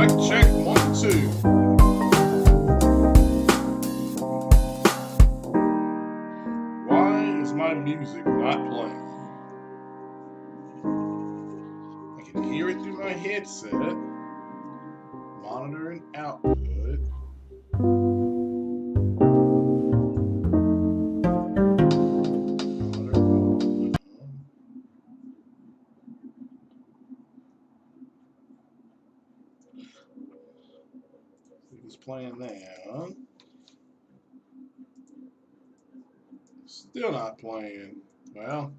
Mic check, 1, 2. Why is my music not playing? I can hear it through my headset. Monitor and output. It's playing now. Still not playing. Well.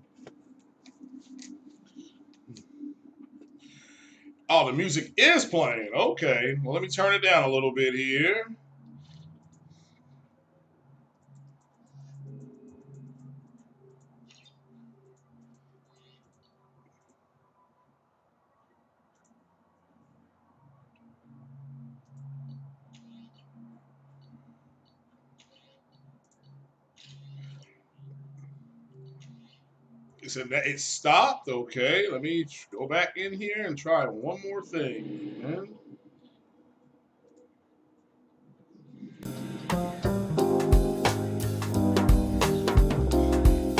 Oh, the music is playing. Okay. Well, let me turn it down a little bit here. It said that it stopped. Okay, let me go back in here and try one more thing, man.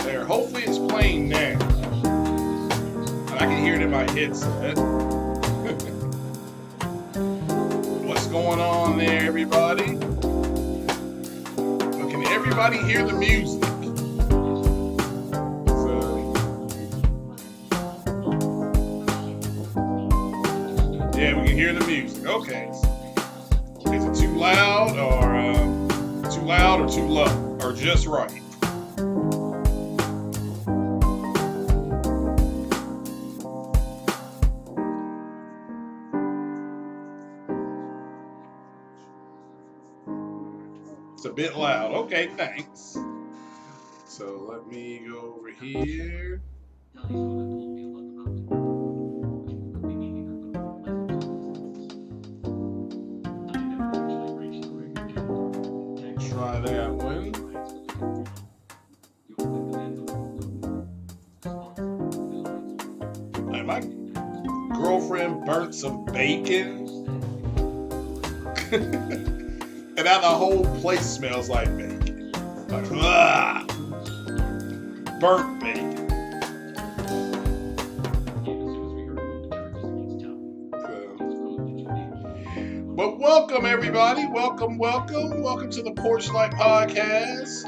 There, hopefully it's playing now. And I can hear it in my headset. What's going on there, everybody? But can everybody hear the music? Yeah, we can hear the music. Okay. Is it too loud or too low or just right? It's a bit loud. Okay, thanks. So let me go over here. Try that one. And my girlfriend burnt some bacon. And now the whole place smells like bacon. Like, ah, burnt bacon. But welcome, everybody. Welcome to the Porch Light Podcast.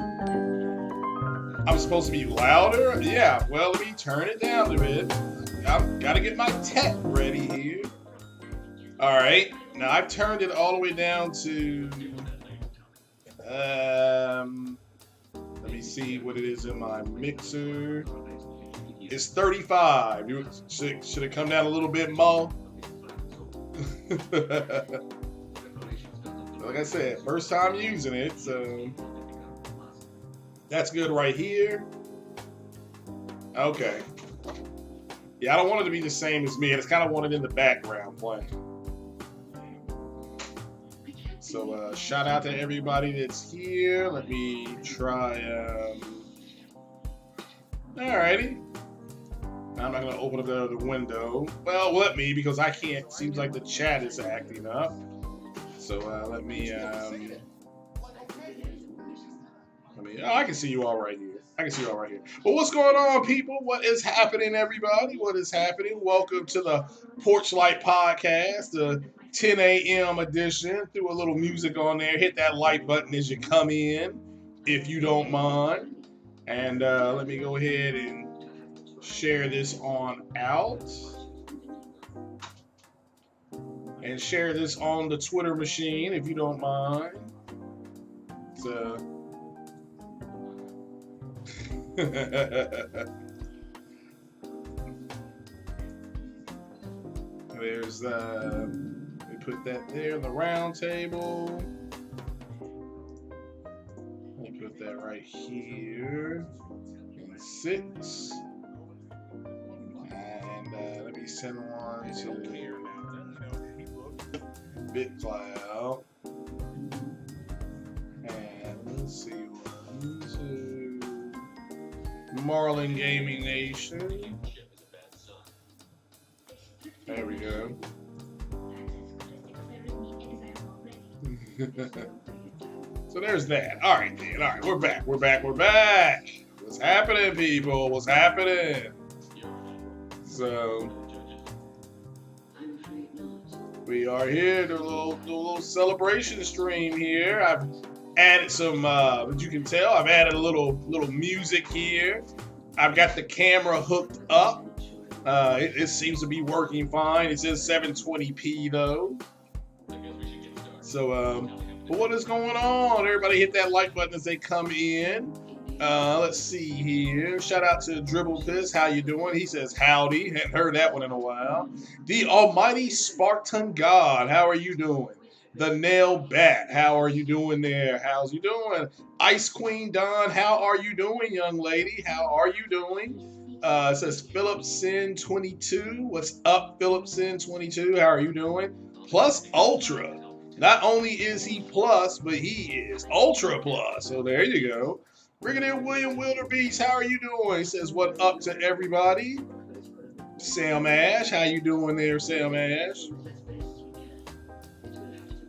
I'm supposed to be louder? Yeah, well, let me turn it down a bit. I've got to get my tech ready here. All right. Now, I've turned it all the way down to... let me see what it is in my mixer. It's 35. Should it come down a little bit more? Like I said, first time using it, so that's good right here. Okay. Yeah, I don't want it to be the same as me. I just kind of want it in the background playing. So shout out to everybody that's here. Let me try. Alrighty. I'm not going to open up the other window. Well, let me, because I can't. Seems like the chat is acting up. So let me. Oh, I can see you all right here. Well, what's going on, people? What is happening, everybody? What is happening? Welcome to the Porch Light Podcast, the 10 a.m. edition. Threw a little music on there. Hit that like button as you come in, if you don't mind. And let me go ahead and share this on out. And share this on the Twitter machine, if you don't mind. So... There's we put that there in the round table. Let me put that right here in 6. And let me send one to BitCloud. And let's see, 1, 2, Marlin Gaming Nation. There we go. So there's that. All right, then. All right, we're back. We're back. We're back. What's happening, people? What's happening? So we are here to do a little celebration stream here. I've added some, as you can tell, I've added a little music here. I've got the camera hooked up. It seems to be working fine. It says 720p though. So, but what is going on? Everybody hit that like button as they come in. Let's see here. Shout out to Dribble Piss. How you doing? He says howdy. Hadn't heard that one in a while. The Almighty Spartan God. How are you doing? The Nail Bat. How are you doing there? How's you doing? Ice Queen Don. How are you doing, young lady? How are you doing? It says Philipson22. What's up, Philipson22? How are you doing? Plus Ultra. Not only is he plus, but he is Ultra Plus. So there you go. Brigadier William Wilderbeest, how are you doing? He says, what up to everybody? Sam Ash, how you doing there, Sam Ash?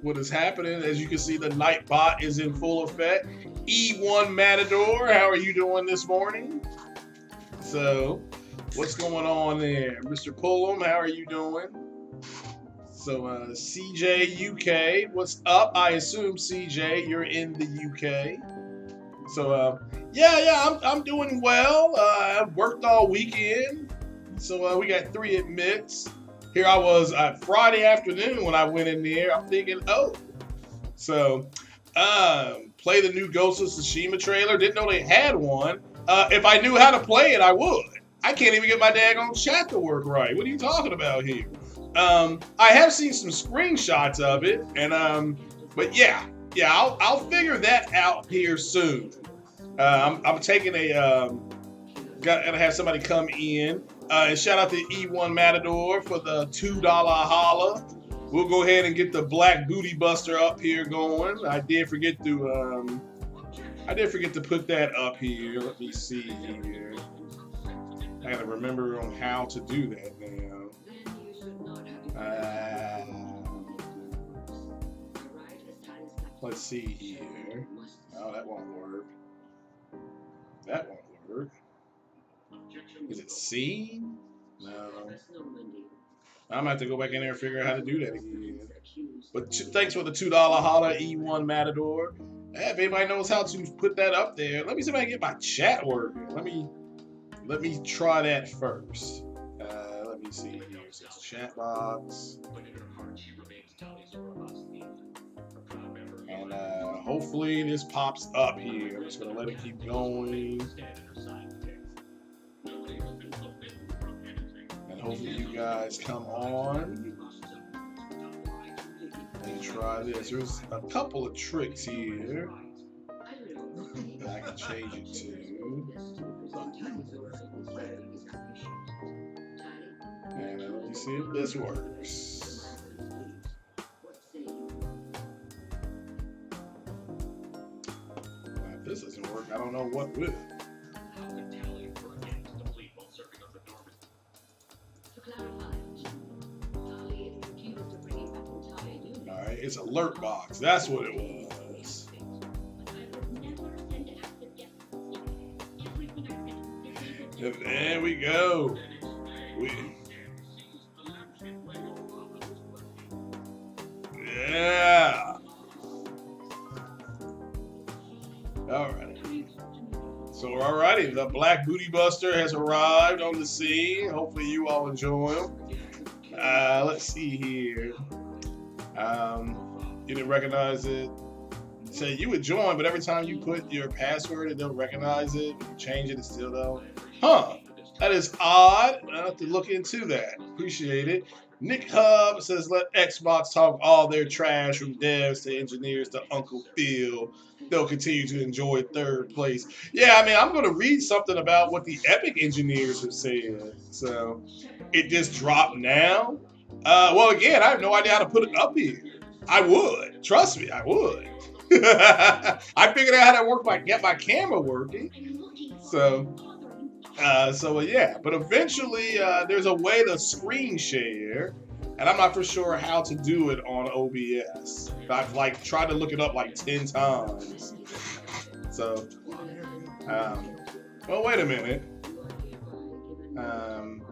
What is happening? As you can see, the Nightbot is in full effect. E1 Matador, how are you doing this morning? So, what's going on there? Mr. Pullum, how are you doing? So, CJ UK, what's up? I assume, CJ, you're in the UK. So, yeah, I'm doing well. I worked all weekend. So, we got 3 admits. Here I was Friday afternoon when I went in there. I'm thinking, oh. So, play the new Ghost of Tsushima trailer. Didn't know they had one. If I knew how to play it, I would. I can't even get my daggone chat to work right. What are you talking about here? I have seen some screenshots of it, and but yeah, I'll figure that out here soon. I'm taking gotta have somebody come in. And shout out to E1 Matador for the $2 holla. We'll go ahead and get the Black Booty Buster up here going. I did forget to put that up here. Let me see here. I gotta remember on how to do that now. Let's see here. Oh, that won't work. That won't work. Is it C? No. I'm gonna have to go back in there and figure out how to do that again. But thanks for the $2 holla, E1 Matador. Hey, if anybody knows how to put that up there, let me see if I can get my chat working. Let me try that first. Let me see here. So it's chat box. And hopefully this pops up here. I'm just gonna let it keep going. And hopefully you guys come on and try this. There's a couple of tricks here that I can change it to. And let me see if this works. If this doesn't work, I don't know what will. Alright, it's alert box. That's what it was. And there we go. Yeah. Alright. So, alrighty, the Black Booty Buster has arrived on the scene. Hopefully you all enjoy him. Let's see here. You didn't recognize it. Say you would join, but every time you put your password, it don't recognize it. You change it, it still don't. Huh. That is odd. I'll have to look into that. Appreciate it. Nick Hub says, let Xbox talk all their trash from devs to engineers to Uncle Phil. They'll continue to enjoy third place. Yeah, I mean, I'm going to read something about what the Epic engineers have said. So, it just dropped now. Well, again, I have no idea how to put it up here. I would. Trust me, I would. I figured out how to get my camera working. So yeah. But eventually, there's a way to screen share. and I'm not for sure how to do it on OBS. I've like tried to look it up like 10 times. So, well, wait a minute.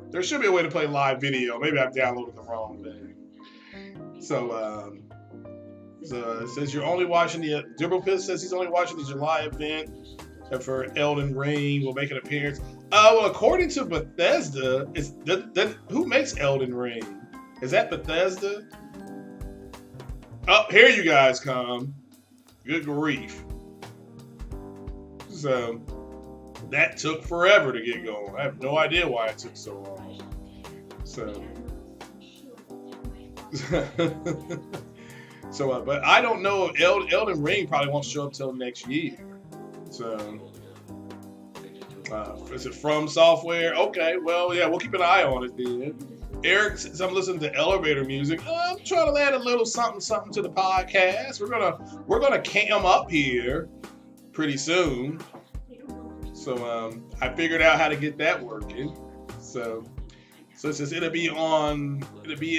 There should be a way to play live video. Maybe I've downloaded the wrong thing. So, so it says you're only watching the Dibble says he's only watching the July event for Elden Ring will make an appearance. Well, according to Bethesda, it's who makes Elden Ring? Is that Bethesda? Oh, here you guys come. Good grief. So that took forever to get going. I have no idea why it took so long. So. So, but I don't know if Elden Ring probably won't show up till next year. So, is it From Software? Okay, well, yeah, we'll keep an eye on it then. Eric, since I'm listening to elevator music, I'm trying to add a little something to the podcast. We're gonna cam up here pretty soon. So, I figured out how to get that working. So it says it'll be in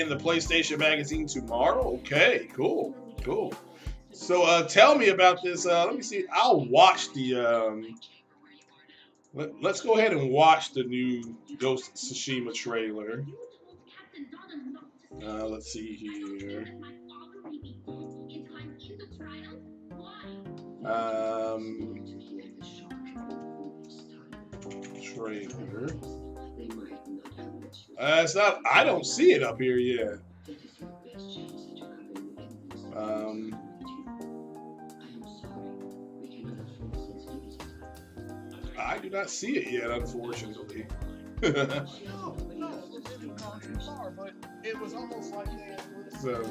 the PlayStation magazine tomorrow. Okay, cool. So tell me about this. Let me see. I'll watch the. Let's go ahead and watch the new Ghost of Tsushima trailer. Let's see here. Trailer. It's not. I don't see it up here yet. I do not see it yet, unfortunately. No, but it was almost like that. So,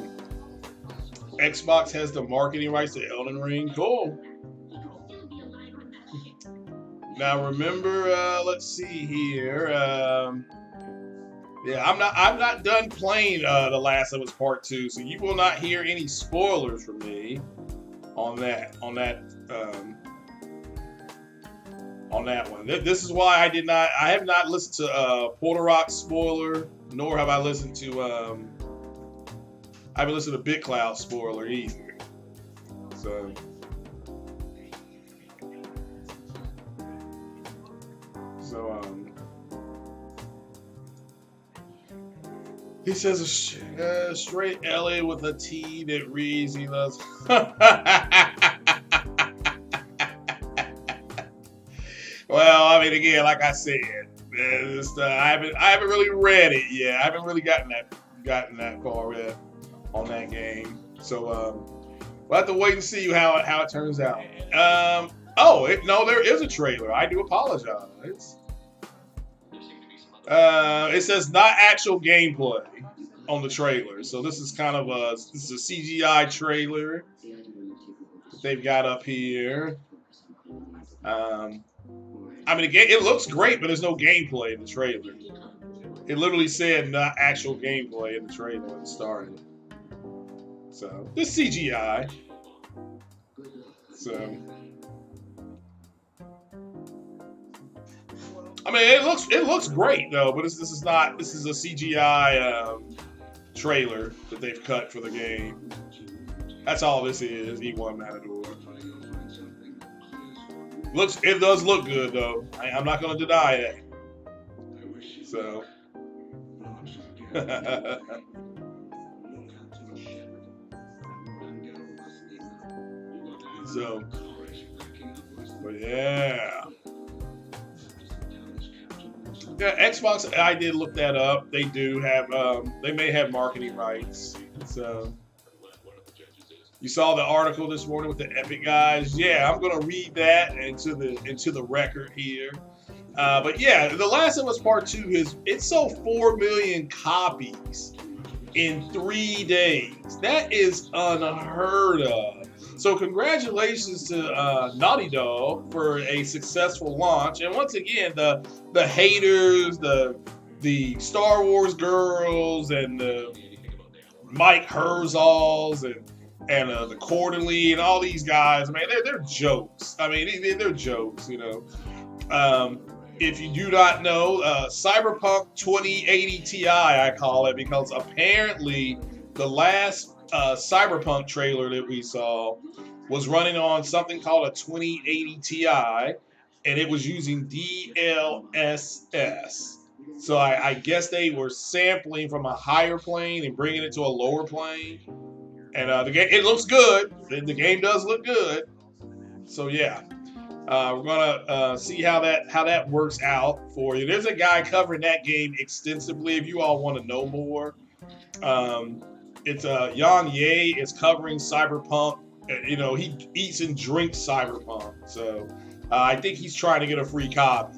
Xbox has the marketing rights to Elden Ring. Cool. Now remember, let's see here. Yeah, I'm not done playing The Last of Us Part 2, so you will not hear any spoilers from me on that one. This is why I have not listened to Portal Rock spoiler, nor have I listened to I haven't listened to BitCloud spoiler either. So he says a straight LA with a T that reads he loves. Well, I mean, again, like I said, I haven't really read it yet. I haven't really gotten that far yet on that game. So we'll have to wait and see how it turns out. No, there is a trailer. I do apologize. It says not actual gameplay on the trailer. So this is kind of a CGI trailer that they've got up here. I mean, it looks great, but there's no gameplay in the trailer. It literally said not actual gameplay in the trailer when it started. So this CGI. So. I mean, it looks great though, but this is a CGI trailer that they've cut for the game. That's all this is. E1 Matador. It does look good though. I'm not gonna deny that. So. So. But yeah. Yeah, Xbox. I did look that up. They do have. They may have marketing rights. So. You saw the article this morning with the Epic guys. Yeah, I'm gonna read that into the record here. But yeah, The Last of Us Part 2 it sold 4 million copies in 3 days. That is unheard of. So congratulations to Naughty Dog for a successful launch. And once again, the haters, the Star Wars girls, and the Mike Herzogs and the Quarterly and all these guys, man, they're jokes. I mean, they're jokes, you know. if you do not know, Cyberpunk 2080 Ti, I call it, because apparently the last Cyberpunk trailer that we saw was running on something called a 2080 Ti, and it was using DLSS. So I guess they were sampling from a higher plane and bringing it to a lower plane. And the game, it looks good. The game does look good. So yeah. We're gonna see how that works out for you. There's a guy covering that game extensively. If you all want to know more, it's Yang Ye is covering Cyberpunk. He eats and drinks Cyberpunk. So I think he's trying to get a free copy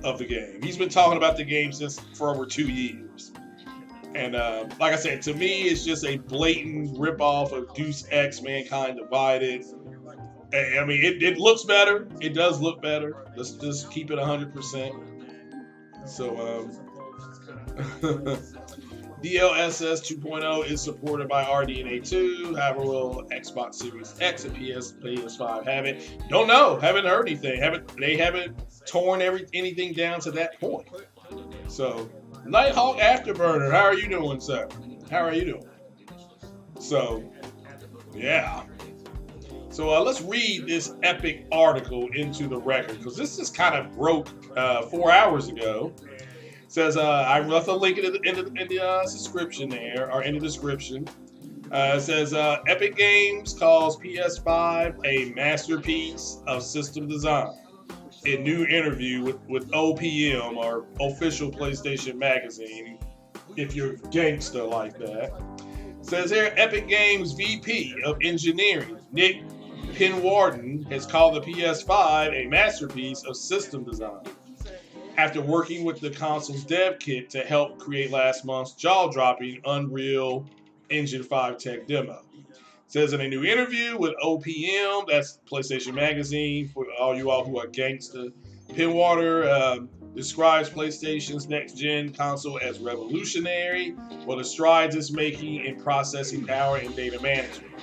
of the game. He's been talking about the game for over 2 years. And like I said, to me, it's just a blatant ripoff of Deus Ex: Mankind Divided. I mean, it looks better. It does look better. Let's just keep it 100%. So, DLSS 2.0 is supported by RDNA 2. However, will Xbox Series X and PS5 have it? Don't know. Haven't heard anything. They haven't torn anything down to that point. So, Nighthawk Afterburner, how are you doing, sir? How are you doing? So, yeah. So let's read this epic article into the record, because this just kind of broke 4 hours ago. It says, I left a link in the description there, or in the description. It says, Epic Games calls PS5 a masterpiece of system design. In new interview with OPM, or Official PlayStation Magazine, if you're gangster like that. It says here, Epic Games VP of Engineering, Nick Pinwarden, has called the PS5 a masterpiece of system design after working with the console's dev kit to help create last month's jaw-dropping Unreal Engine 5 tech demo. It says in a new interview with OPM, that's PlayStation Magazine, for all you all who are gangster, Pinwater describes PlayStation's next-gen console as revolutionary, while the strides it's making in processing power and data management.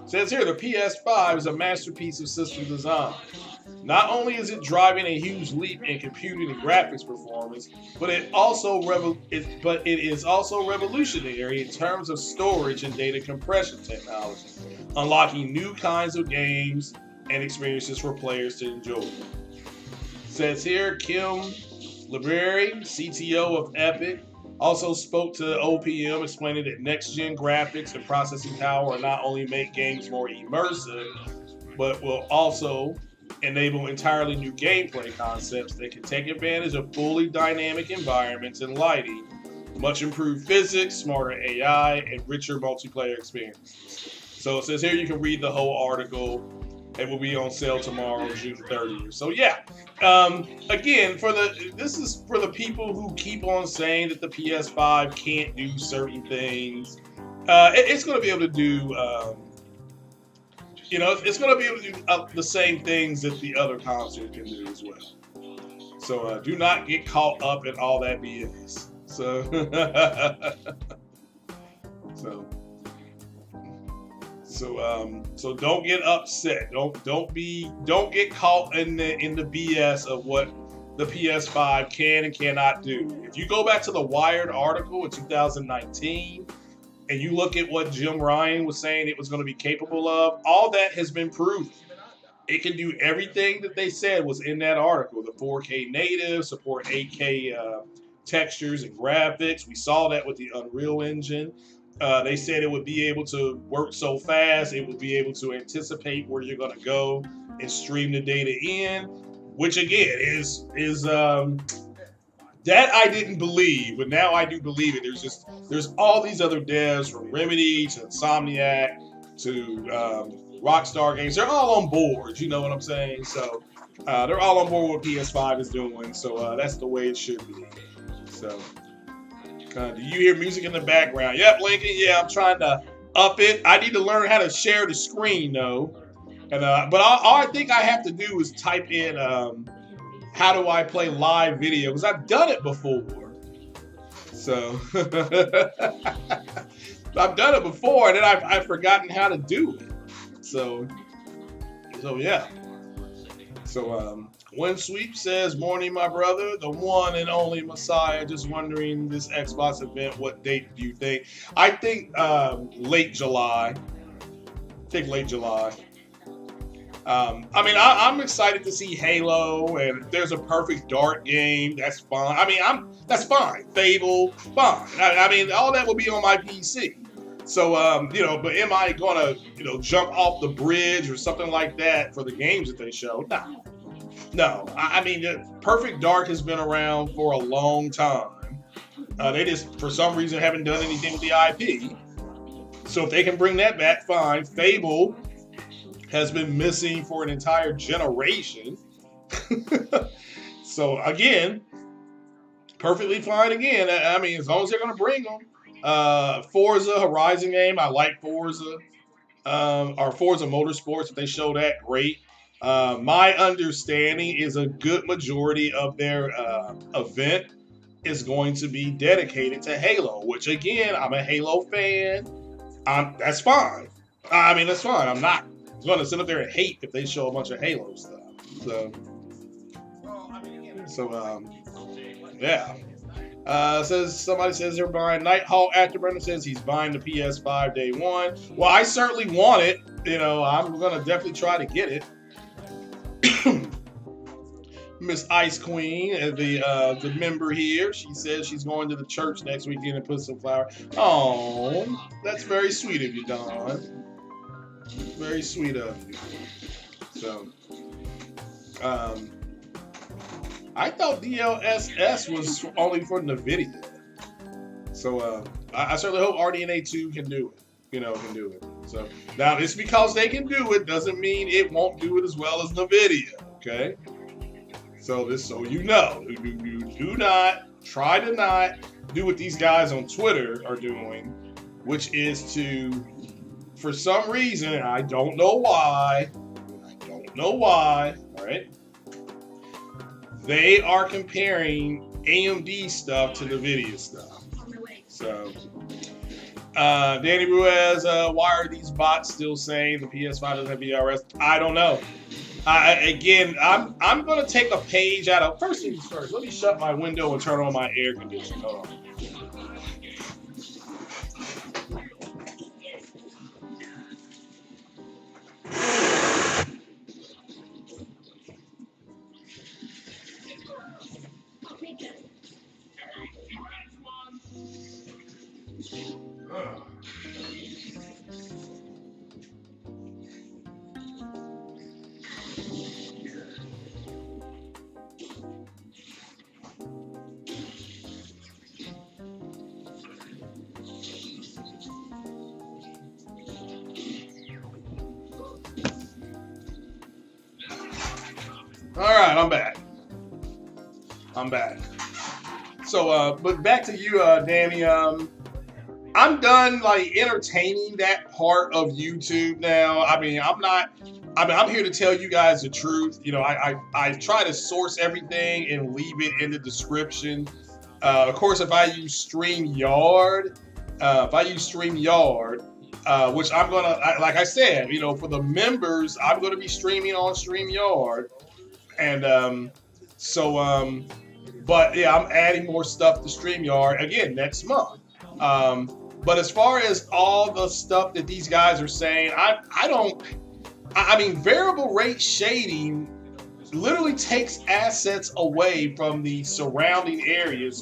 It says here, the PS5 is a masterpiece of system design. Not only is it driving a huge leap in computing and graphics performance, but it is also revolutionary in terms of storage and data compression technology, unlocking new kinds of games and experiences for players to enjoy. It says here, Kim Library, CTO of Epic, also spoke to OPM, explaining that next-gen graphics and processing power will not only make games more immersive, but will also enable entirely new gameplay concepts that can take advantage of fully dynamic environments and lighting, much improved physics, smarter AI, and richer multiplayer experiences. So it says here you can read the whole article. It will be on sale tomorrow, June 30th. So yeah, again, this is for the people who keep on saying that the PS5 can't do certain things. It's going to be able to do, it's going to be able to do the same things that the other console can do as well. So do not get caught up in all that BS. So don't get upset. Don't get caught in the BS of what the PS5 can and cannot do. If you go back to the Wired article in 2019 and you look at what Jim Ryan was saying it was going to be capable of, all that has been proven. It can do everything that they said was in that article. The 4K native, support 8K textures and graphics. We saw that with the Unreal Engine. They said it would be able to work so fast, it would be able to anticipate where you're going to go and stream the data in, which again is that I didn't believe, but now I do believe it. There's all these other devs, from Remedy to Insomniac to Rockstar Games. They're all on board, you know what I'm saying? So they're all on board with what PS5 is doing. So that's the way it should be. So. Do you hear music in the background? Yep, Lincoln. Yeah, I'm trying to up it. I need to learn how to share the screen, though. And but all I think I have to do is type in how do I play live video, because I've done it before. So I've done it before, and then I've forgotten how to do it. So yeah. So Windsweep says, morning, my brother, the one and only Messiah. Just wondering this Xbox event, what date do you think? I think late July. I think late July. I mean, I'm excited to see Halo, and if there's a perfect Dark game, that's fine. I mean, that's fine. Fable, fine. I mean, all that will be on my PC. So, but am I gonna, jump off the bridge or something like that for the games that they show? No, no. I mean, Perfect Dark has been around for a long time. They just, for some reason, haven't done anything with the IP. So if they can bring that back, fine. Fable has been missing for an entire generation. So again, perfectly fine again. I mean, as long as they're going to bring them. Forza Horizon game, I like Forza. Or Forza Motorsports, if they show that, great. My understanding is a good majority of their event is going to be dedicated to Halo, which again, I'm a Halo fan. That's fine. I mean, that's fine. I'm not going to sit up there and hate if they show a bunch of Halo stuff. Yeah. Somebody says they're buying Nighthawk. Afterburner says he's buying the PS5 day one. Well, I certainly want it. I'm going to definitely try to get it. Miss Ice Queen, the member here, she says she's going to the church next weekend and put some flowers. Oh, that's very sweet of you, Dawn. Very sweet of you. So, I thought DLSS was only for NVIDIA. So, I certainly hope RDNA 2 can do it. Can do it. So, now, it's because they can do it doesn't mean it won't do it as well as NVIDIA. Okay? So you do not try to not do what these guys on Twitter are doing, which is to, for some reason, and I don't know why, all right? They are comparing AMD stuff to NVIDIA stuff. So, Danny Ruiz, why are these bots still saying the PS5 doesn't have VRS? I don't know. I'm going to take a page out of, first things first, let me shut my window and turn on my air conditioner. Hold on. All right, I'm back. So, but back to you, Danny. I'm done entertaining that part of YouTube now. I mean, I'm here to tell you guys the truth. I try to source everything and leave it in the description. Of course, if I use StreamYard, which I'm gonna, like I said, for the members, I'm gonna be streaming on StreamYard. And but yeah, I'm adding more stuff to StreamYard again next month. But as far as all the stuff that these guys are saying, I mean, variable rate shading literally takes assets away from the surrounding areas,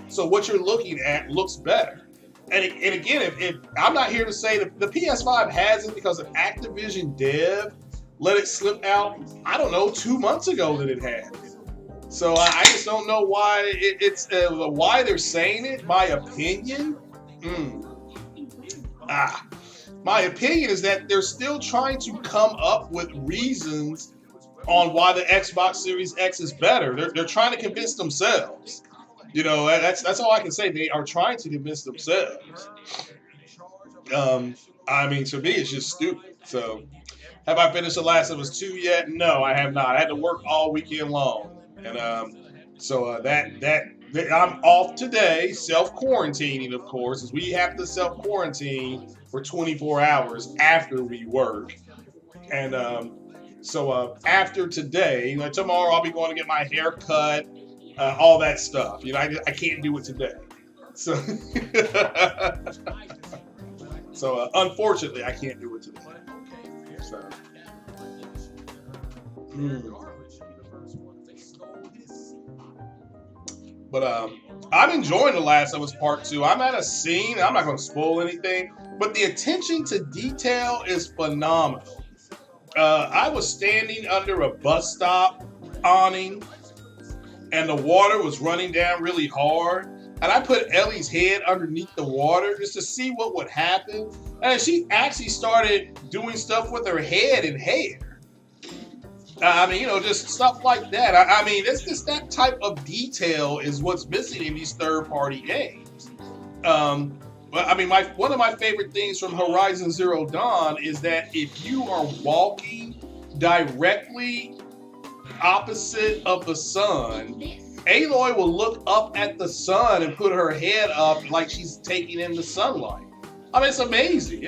so what you're looking at looks better. And again, if I'm not here to say that the PS5 has it because an Activision dev let it slip out, I don't know, 2 months ago that it had it. So I just don't know why why they're saying it. My opinion, my opinion is that they're still trying to come up with reasons on why the Xbox Series X is better. They're trying to convince themselves. That's all I can say. They are trying to convince themselves. I mean, to me, it's just stupid. So, have I finished The Last of Us 2 yet? No, I have not. I had to work all weekend long. And I'm off today, self-quarantining, of course, as we have to self-quarantine for 24 hours after we work. And So after today, like tomorrow, I'll be going to get my hair cut, all that stuff. I can't do it today. So, so unfortunately, I can't do it today. So, but I'm enjoying The Last of Us Part 2. I'm at a scene. I'm not going to spoil anything, but the attention to detail is phenomenal. I was standing under a bus stop awning, and the water was running down really hard. And I put Ellie's head underneath the water just to see what would happen. And she actually started doing stuff with her head and hair. Just stuff like that. It's just that type of detail is what's missing in these third-party games. One of my favorite things from Horizon Zero Dawn is that if you are walking directly opposite of the sun, Aloy will look up at the sun and put her head up like she's taking in the sunlight. It's amazing.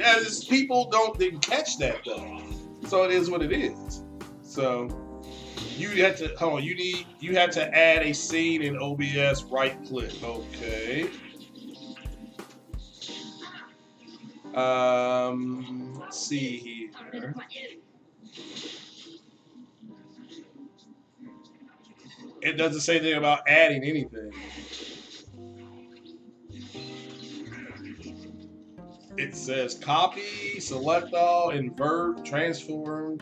People didn't catch that though. So it is what it is. So you have to add a scene in OBS, right click. Okay. Let's see here. It doesn't say anything about adding anything. It says copy, select all, invert, transform,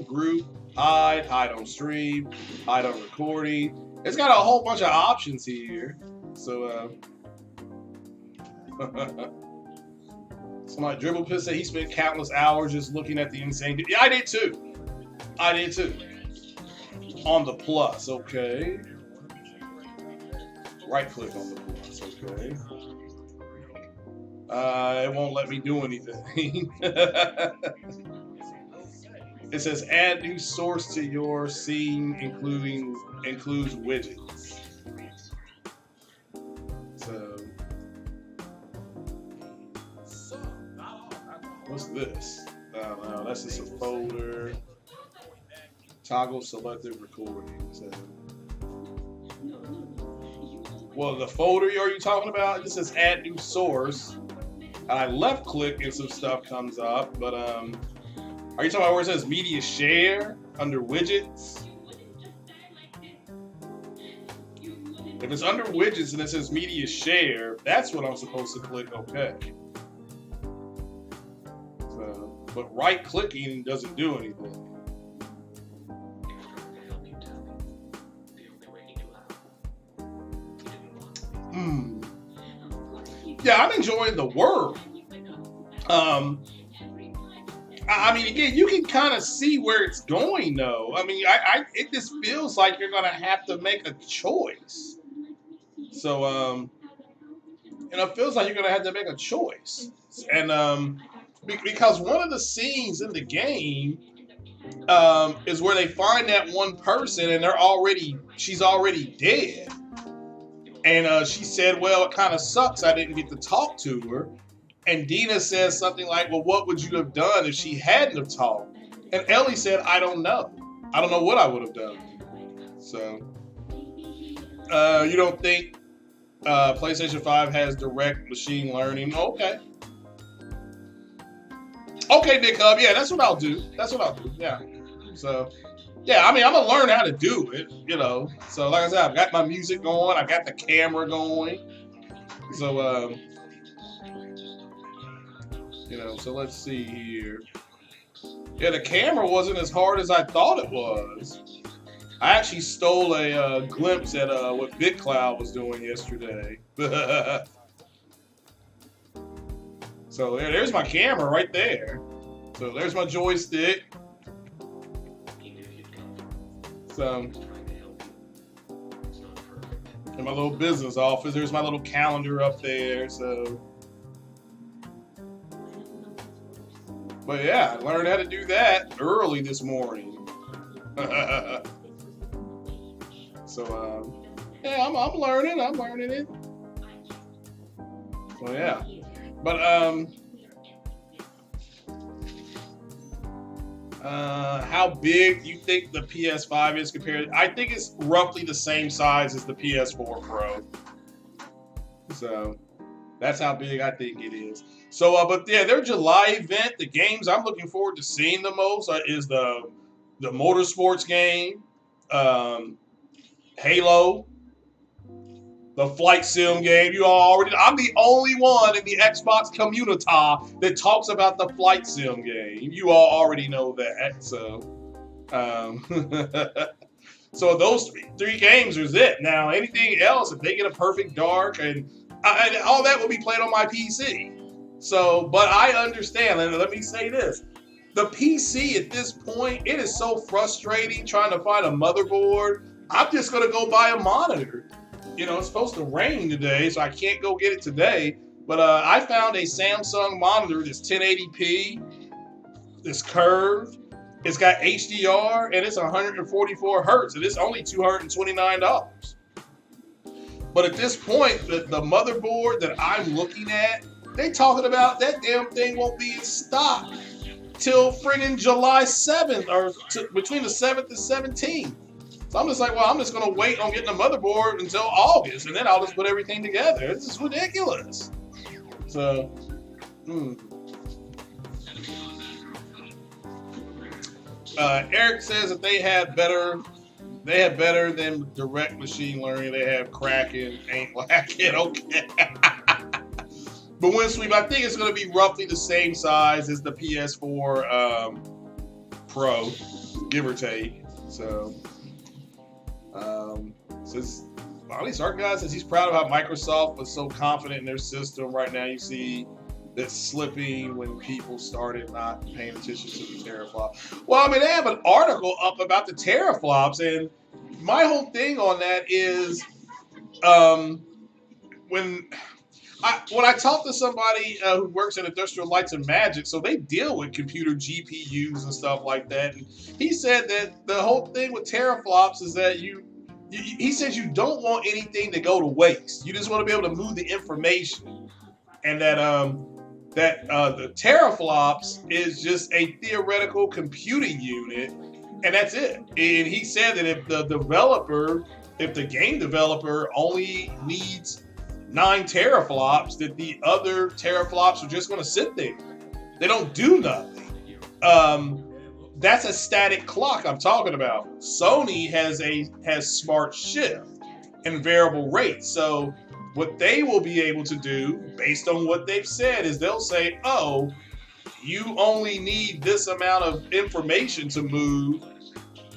group, hide on stream, hide on recording. It's got a whole bunch of options here. So, somebody Dribble Piss said he spent countless hours just looking at the insane. Yeah, I did too. On the plus, okay. Right click on the plus, okay. It won't let me do anything. It says add new source to your scene, includes widgets. So, what's this? No, that's just a folder. Toggle selected recording. So, well, the folder are you talking about? It says add new source. And I left click and some stuff comes up. But are you talking about where it says media share under widgets? If it's under widgets and it says media share, that's what I'm supposed to click OK. So, but right clicking doesn't do anything. Yeah, I'm enjoying the world. Again, you can kind of see where it's going, though. It just feels like you're gonna have to make a choice. So, it feels like you're gonna have to make a choice, and because one of the scenes in the game is where they find that one person and she's already dead. And she said, well, it kind of sucks I didn't get to talk to her. And Dina says something like, well, what would you have done if she hadn't have talked? And Ellie said, I don't know. I don't know what I would have done. So, you don't think PlayStation 5 has direct machine learning? Okay. Okay, Nick Hub. Yeah, that's what I'll do. Yeah. So... yeah, I'm going to learn how to do it, So, like I said, I've got my music going. I've got the camera going. So, so let's see here. Yeah, the camera wasn't as hard as I thought it was. I actually stole a glimpse at what BitCloud was doing yesterday. So, there's my camera right there. So, there's my joystick. In my little business office, there's my little calendar up there. So, but yeah, I learned how to do that early this morning. So, yeah, I'm learning it. So yeah, but How big you think the PS5 is compared? I think it's roughly the same size as the PS4 Pro. So that's how big I think it is. So, but yeah, their July event, the games I'm looking forward to seeing the most is the motorsports game, um, Halo, the flight sim game. You all already. I'm the only one in the Xbox community that talks about the flight sim game. You all already know that. So, so those three games is it. Now, anything else, if they get a perfect dark and all that will be played on my PC. So, but I understand, and let me say this. The PC at this point, it is so frustrating trying to find a motherboard. I'm just going to go buy a monitor. You know, it's supposed to rain today, so I can't go get it today. But I found a Samsung monitor that's 1080p, it's curved, it's got HDR, and it's 144 hertz, and it's only $229. But at this point, the motherboard that I'm looking at, they talking about that damn thing won't be in stock till friggin' July 7th, or between the 7th and 17th. So I'm just like, well, I'm just going to wait on getting a motherboard until August, and then I'll just put everything together. This is ridiculous. So, Eric says that they have better than direct machine learning. They have Kraken, ain't lacking. Okay. But Windsweep, I think it's going to be roughly the same size as the PS4 Pro, give or take. So, since Bonnie Sarkar says he's proud of how Microsoft was so confident in their system. Right now, you see that slipping when people started not paying attention to the teraflop. Well, I mean, they have an article up about the teraflops, and my whole thing on that is when I talk to somebody who works in Industrial Lights and Magic, so they deal with computer GPUs and stuff like that, and he said that the whole thing with teraflops is that he says you don't want anything to go to waste. You just want to be able to move the information, and that the teraflops is just a theoretical computing unit, and that's it. And he said that if the game developer only needs 9 teraflops, that the other teraflops are just going to sit there. They don't do nothing. That's a static clock I'm talking about. Sony has smart shift and variable rate. So what they will be able to do, based on what they've said, is they'll say, oh, you only need this amount of information to move,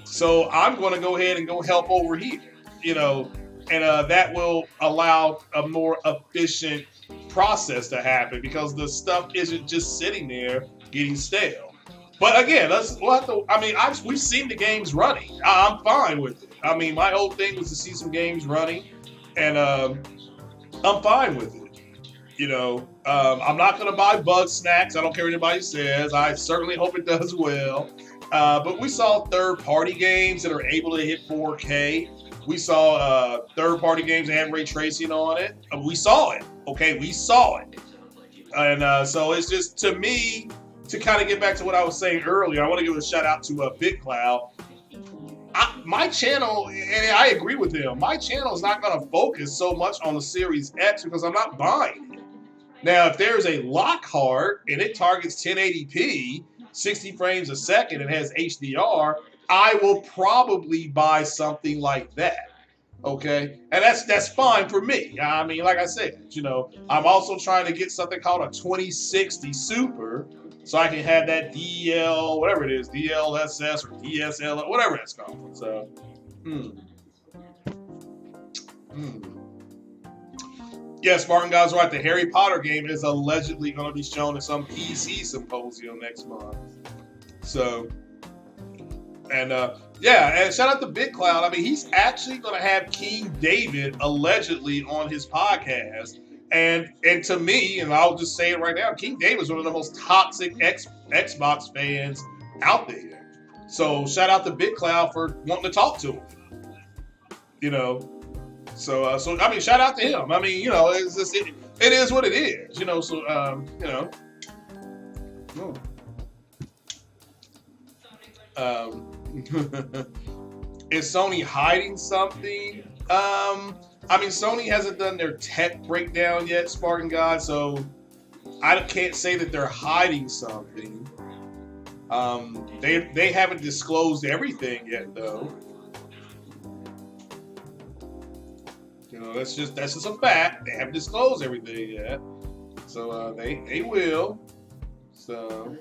so I'm going to go ahead and go help over here, and that will allow a more efficient process to happen because the stuff isn't just sitting there getting stale. But again, we've seen the games running. I'm fine with it. I mean, my whole thing was to see some games running, and I'm fine with it. I'm not going to buy bug snacks. I don't care what anybody says. I certainly hope it does well. But we saw third-party games that are able to hit 4K. We saw third-party games that had ray tracing on it. We saw it. Okay, we saw it. And so it's just, to me, to kind of get back to what I was saying earlier, I want to give a shout-out to BitCloud. My channel, and I agree with him, my channel is not going to focus so much on the Series X because I'm not buying it. Now, if there's a Lockhart and it targets 1080p, 60 frames a second, and has HDR, I will probably buy something like that. Okay? And that's fine for me. I mean, like I said, I'm also trying to get something called a 2060 Super, so I can have that DL, whatever it is, DLSS or DSL, whatever it's called. So, Yes, Martin Guy's right. The Harry Potter game is allegedly going to be shown at some PC symposium next month. So, and shout out to BitCloud. I mean, he's actually going to have King David allegedly on his podcast. And to me, and I'll just say it right now, King David's one of the most toxic Xbox fans out there. So shout out to BitCloud for wanting to talk to him. So I mean, shout out to him. I mean, it's just, it is what it is. So Um, is Sony hiding something? I mean, Sony hasn't done their tech breakdown yet, Spartan God, so I can't say that they're hiding something. They haven't disclosed everything yet, though. You know, that's just a fact. They haven't disclosed everything yet, so they will. So.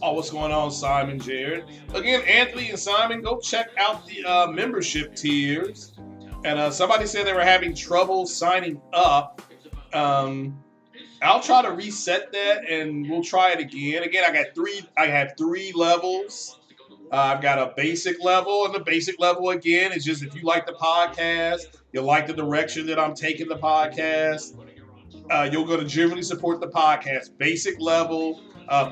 Oh, what's going on, Simon, Jared? Again, Anthony and Simon, go check out the membership tiers. And somebody said they were having trouble signing up. I'll try to reset that, and we'll try it again. Again, I have three levels. I've got a basic level, and the basic level again is just if you like the podcast, you like the direction that I'm taking the podcast. You're going to generally support the podcast. Basic level.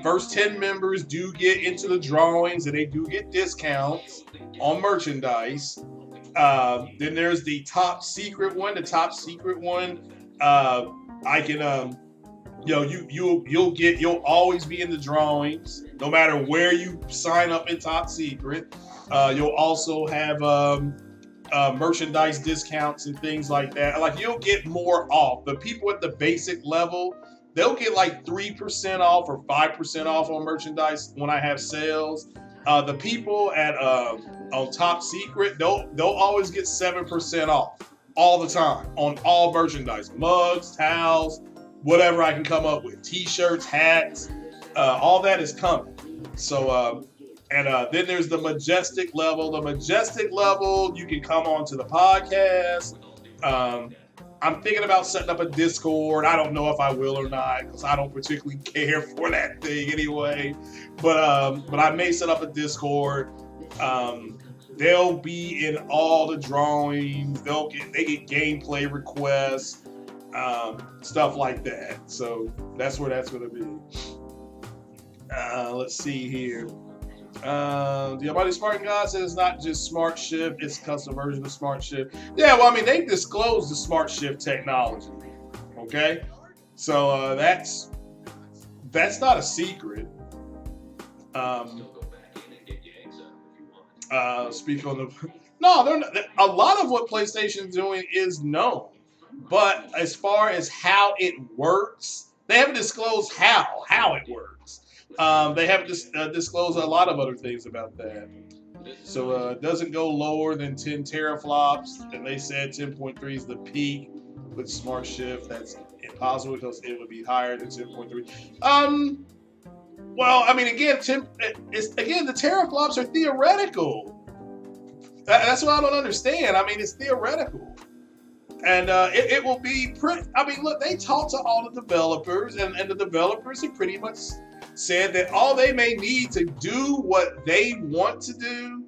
First 10 members do get into the drawings, and they do get discounts on merchandise. Then there's the top secret one. The top secret one, I can, you'll always be in the drawings, no matter where you sign up in top secret. You'll also have merchandise discounts and things like that. Like, you'll get more off. The people at the basic level, they'll get like 3% off or 5% off on merchandise when I have sales. The people at on top secret, they'll always get 7% off all the time on all merchandise, mugs, towels, whatever I can come up with, t-shirts, hats, all that is coming. So. Then there's the majestic level. The majestic level, you can come on to the podcast. I'm thinking about setting up a Discord. I don't know if I will or not because I don't particularly care for that thing anyway. But I may set up a Discord. They'll be in all the drawings. They get gameplay requests, stuff like that. So that's where that's going to be. Let's see here. The Almighty Spartan God says it's not just Smart Shift, it's a custom version of Smart Shift. Yeah, well, I mean, they've disclosed the Smart Shift technology. Okay? So that's not a secret. Speak on the... No, they're not, a lot of what PlayStation's doing is known. But as far as how it works, they haven't disclosed how it works. They haven't disclosed a lot of other things about that. So it doesn't go lower than 10 teraflops, and they said 10.3 is the peak with Smart Shift. That's impossible because it would be higher than 10.3. Well, I mean, again, the teraflops are theoretical. That's what I don't understand. I mean, it's theoretical. And it will be pretty... I mean, look, they talked to all the developers, and the developers have pretty much said that all they may need to do what they want to do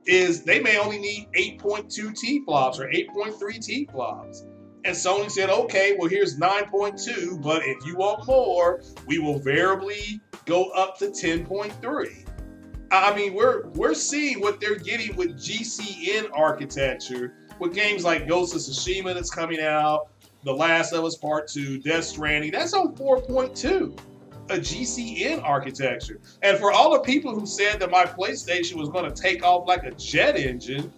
is they may only need 8.2 T-flops or 8.3 T-flops. And Sony said, okay, well, here's 9.2, but if you want more, we will variably go up to 10.3. I mean, we're seeing what they're getting with GCN architecture with games like Ghost of Tsushima that's coming out, The Last of Us Part 2, Death Stranding. That's on 4.2. A GCN architecture. And for all the people who said that my PlayStation was going to take off like a jet engine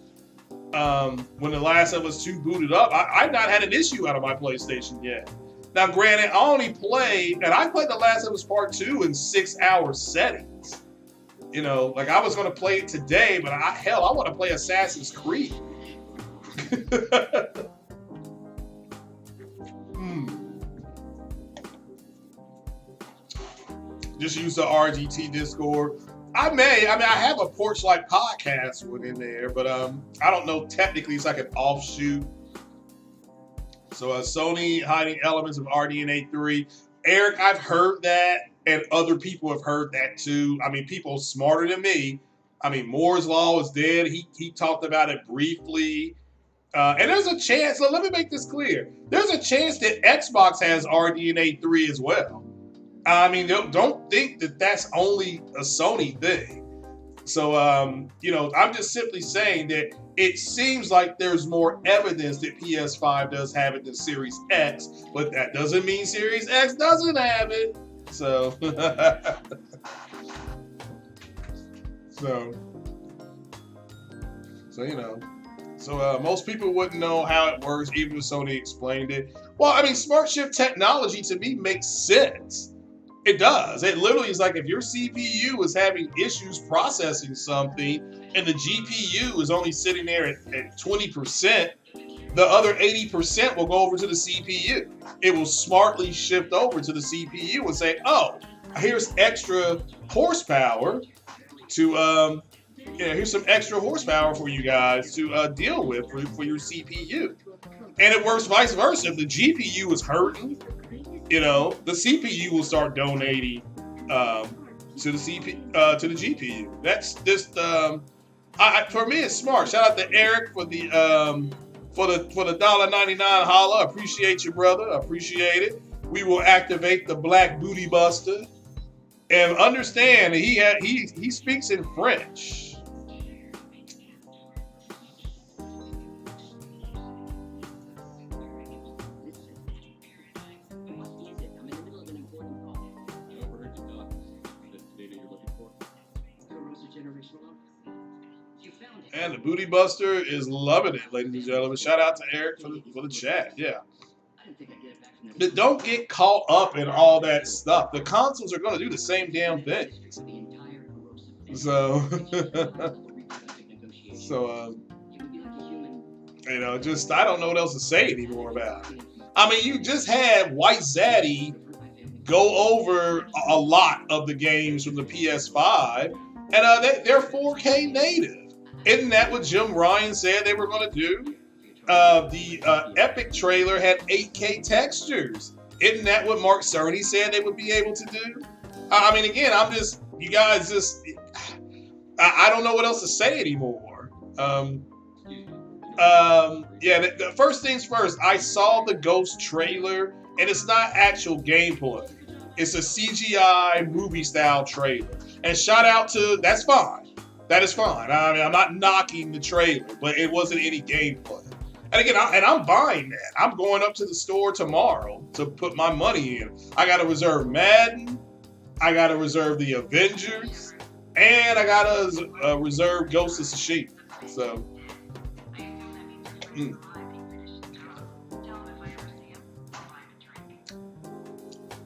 when The Last of Us 2 booted up, I've not had an issue out of my PlayStation yet. Now, granted, I played The Last of Us Part 2 in 6-hour settings. You know, like I was going to play it today, but I want to play Assassin's Creed. Just use the RGT Discord. I have a Porchlight podcast one in there, but I don't know. Technically, it's like an offshoot. So Sony hiding elements of RDNA 3. Eric, I've heard that, and other people have heard that too. I mean, people smarter than me. I mean, Moore's Law is dead. He talked about it briefly. And there's a chance, so let me make this clear. There's a chance that Xbox has RDNA 3 as well. I mean, don't think that that's only a Sony thing. So, you know, I'm just simply saying that it seems like there's more evidence that PS5 does have it than Series X, but that doesn't mean Series X doesn't have it. So, so, so you know, so most people wouldn't know how it works, even if Sony explained it. Well, I mean, smart shift technology to me makes sense. It does. It literally is like if your CPU is having issues processing something and the GPU is only sitting there at 20%, the other 80% will go over to the CPU. It will smartly shift over to the CPU and say, oh, here's extra horsepower to, here's some extra horsepower for you guys to deal with for your CPU. And it works vice versa. If the GPU is hurting, you know, the CPU will start donating to the GPU. That's just for me, it's smart. Shout out to Eric for the $1.99 holla. Appreciate you, brother. Appreciate it. We will activate the Black Booty Buster and understand that he speaks in French. And the Booty Buster is loving it, ladies and gentlemen. Shout out to Eric for the chat. Yeah. But don't get caught up in all that stuff. The consoles are going to do the same damn thing. So, you know, just I don't know what else to say anymore about it. I mean, you just had White Zaddy go over a lot of the games from the PS5, and they're 4K native. Isn't that what Jim Ryan said they were going to do? The Epic trailer had 8K textures. Isn't that what Mark Cerny said they would be able to do? I mean, again, you guys just, I don't know what else to say anymore. The first things first, I saw the Ghost trailer, and it's not actual gameplay. It's a CGI movie style trailer. And shout out to, that's fine. That is fine. I mean, I'm not knocking the trailer, but it wasn't any gameplay. And again, I'm buying that. I'm going up to the store tomorrow to put my money in. I got to reserve Madden. I got to reserve the Avengers. And I got to reserve Ghost of Tsushima. So,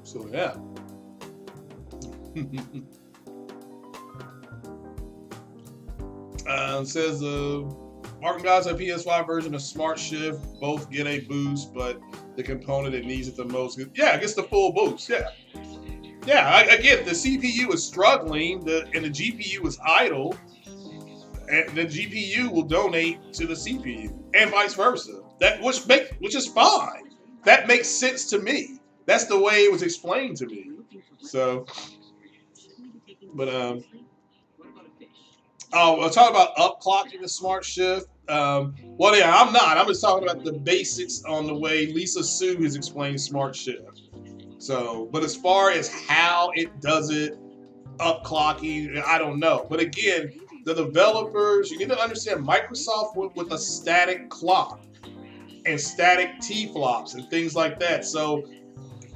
So, yeah. Says Martin Guys have PS5 version of Smart Shift. Both get a boost, but the component that needs it the most, yeah, it gets the full boost. Yeah, I get the CPU is struggling, and the GPU is idle, and the GPU will donate to the CPU, and vice versa. Which is fine. That makes sense to me. That's the way it was explained to me. So, but I'll talk about upclocking the smart shift. Well, yeah, I'm not. I'm just talking about the basics on the way Lisa Sue has explained smart shift. So, but as far as how it does it, upclocking, I don't know. But again, the developers, you need to understand Microsoft went with a static clock and static T-flops and things like that. So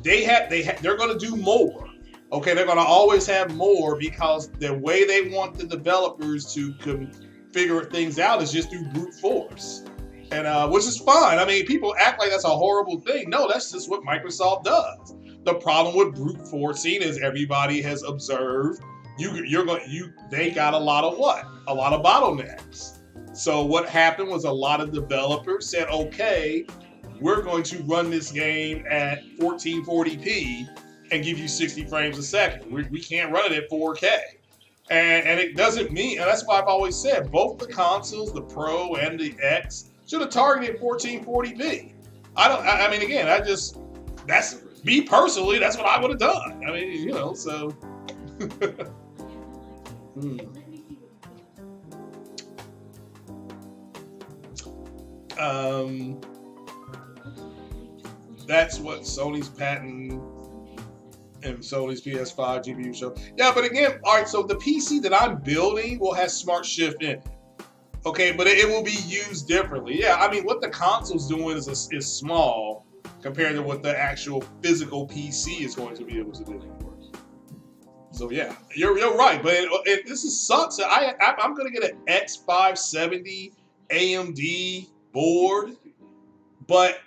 they're going to do more. Okay, they're going to always have more because the way they want the developers to figure things out is just through brute force, and which is fine. I mean, people act like that's a horrible thing. No, that's just what Microsoft does. The problem with brute forcing is everybody has observed they got a lot of what? A lot of bottlenecks. So what happened was a lot of developers said, okay, we're going to run this game at 1440p and give you 60 frames a second. We can't run it at 4K. And it doesn't mean, and that's why I've always said, both the consoles, the Pro and the X, should have targeted 1440p. I mean, again, that's me personally, that's what I would have done. I mean, you know, so. That's what Sony's patent And Sony's PS5 GPU show. Yeah, but again, all right, so the PC that I'm building will have Smart Shift in it. Okay, but it will be used differently. Yeah, I mean, what the console's doing is small compared to what the actual physical PC is going to be able to do. So yeah, you're right, but this sucks. I'm gonna get an X570 AMD board, but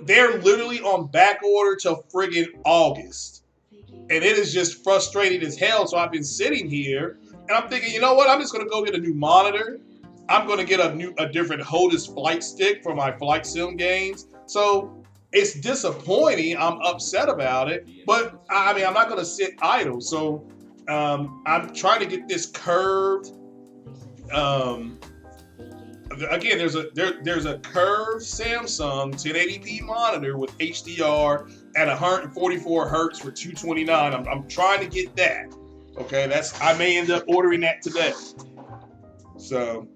they're literally on back order till friggin' August, and it is just frustrating as hell. So I've been sitting here, and I'm thinking, you know what? I'm just gonna go get a new monitor. I'm gonna get a different HOTAS flight stick for my flight sim games. So it's disappointing. I'm upset about it, but I mean, I'm not going to sit idle. So I'm trying to get this curved. Again, there's a curved Samsung 1080p monitor with HDR at 144 hertz for $229. I'm trying to get that. Okay, I may end up ordering that today. So.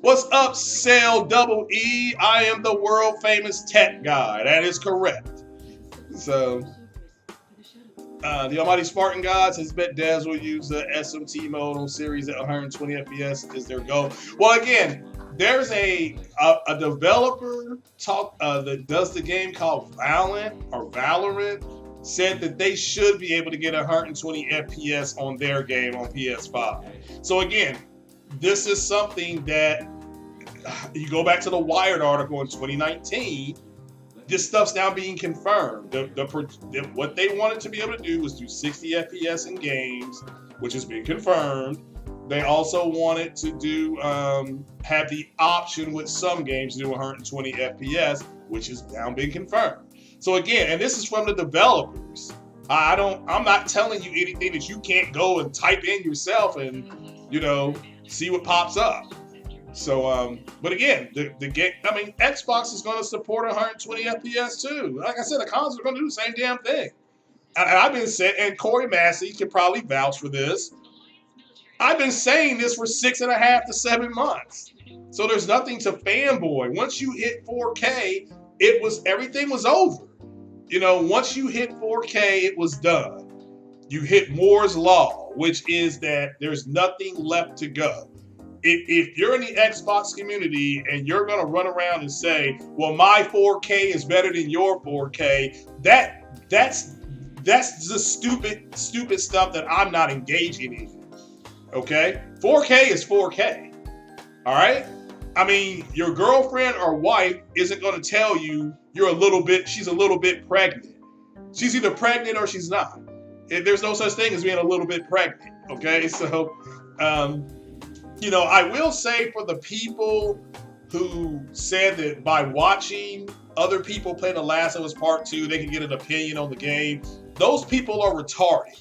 What's up, Sale Double E? I am the world famous tech guy. That is correct. So, the Almighty Spartan God says, bet devs will use the SMT mode on series at 120 FPS is their goal. Well, again, there's a developer that does the game called Valorant said that they should be able to get 120 FPS on their game on PS5. So again, this is something that you go back to the Wired article in 2019. This stuff's now being confirmed. What they wanted to be able to do was do 60 FPS in games, which has been confirmed. They also wanted to do have the option with some games to do 120 FPS, which has now been confirmed. So again, and this is from the developers. I'm not telling you anything that you can't go and type in yourself and see what pops up. So, but again, the game. I mean, Xbox is going to support 120 FPS too. Like I said, the consoles are going to do the same damn thing. And I've been saying, and Corey Massey can probably vouch for this. I've been saying this for 6.5 to 7 months. So there's nothing to fanboy. Once you hit 4K, everything was over. Once you hit 4K, it was done. You hit Moore's Law, which is that there's nothing left to go. If you're in the Xbox community and you're going to run around and say, well, my 4K is better than your 4K, that's the stupid stuff that I'm not engaging in. Okay? 4K is 4K. All right? I mean, your girlfriend or wife isn't going to tell you she's a little bit pregnant. She's either pregnant or she's not. There's no such thing as being a little bit pregnant. Okay? So, I will say for the people who said that by watching other people play The Last of Us Part 2, they can get an opinion on the game, those people are retarded.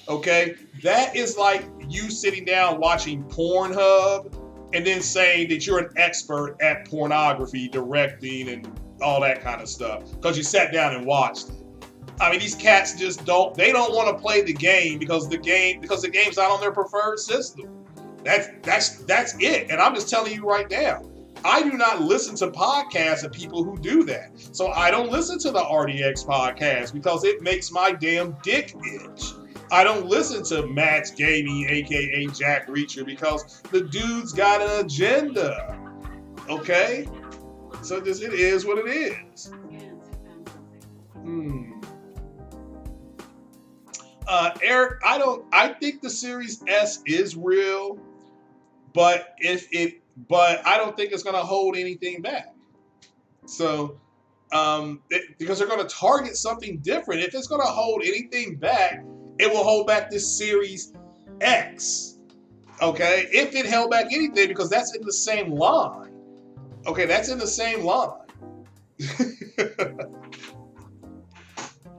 Okay? That is like you sitting down watching Pornhub and then saying that you're an expert at pornography, directing, and all that kind of stuff because you sat down and watched it. I mean, these cats just don't want to play the game because the game's not on their preferred system. That's it. And I'm just telling you right now, I do not listen to podcasts of people who do that. So I don't listen to the RDX podcast because it makes my damn dick itch. I don't listen to Matt's Gaming, aka Jack Reacher, because the dude's got an agenda. Okay? So it is what it is. Eric, I think the Series S is real, but I don't think it's going to hold anything back. So, because they're going to target something different. If it's going to hold anything back, it will hold back this Series X. Okay, if it held back anything, because that's in the same line. Okay, that's in the same line.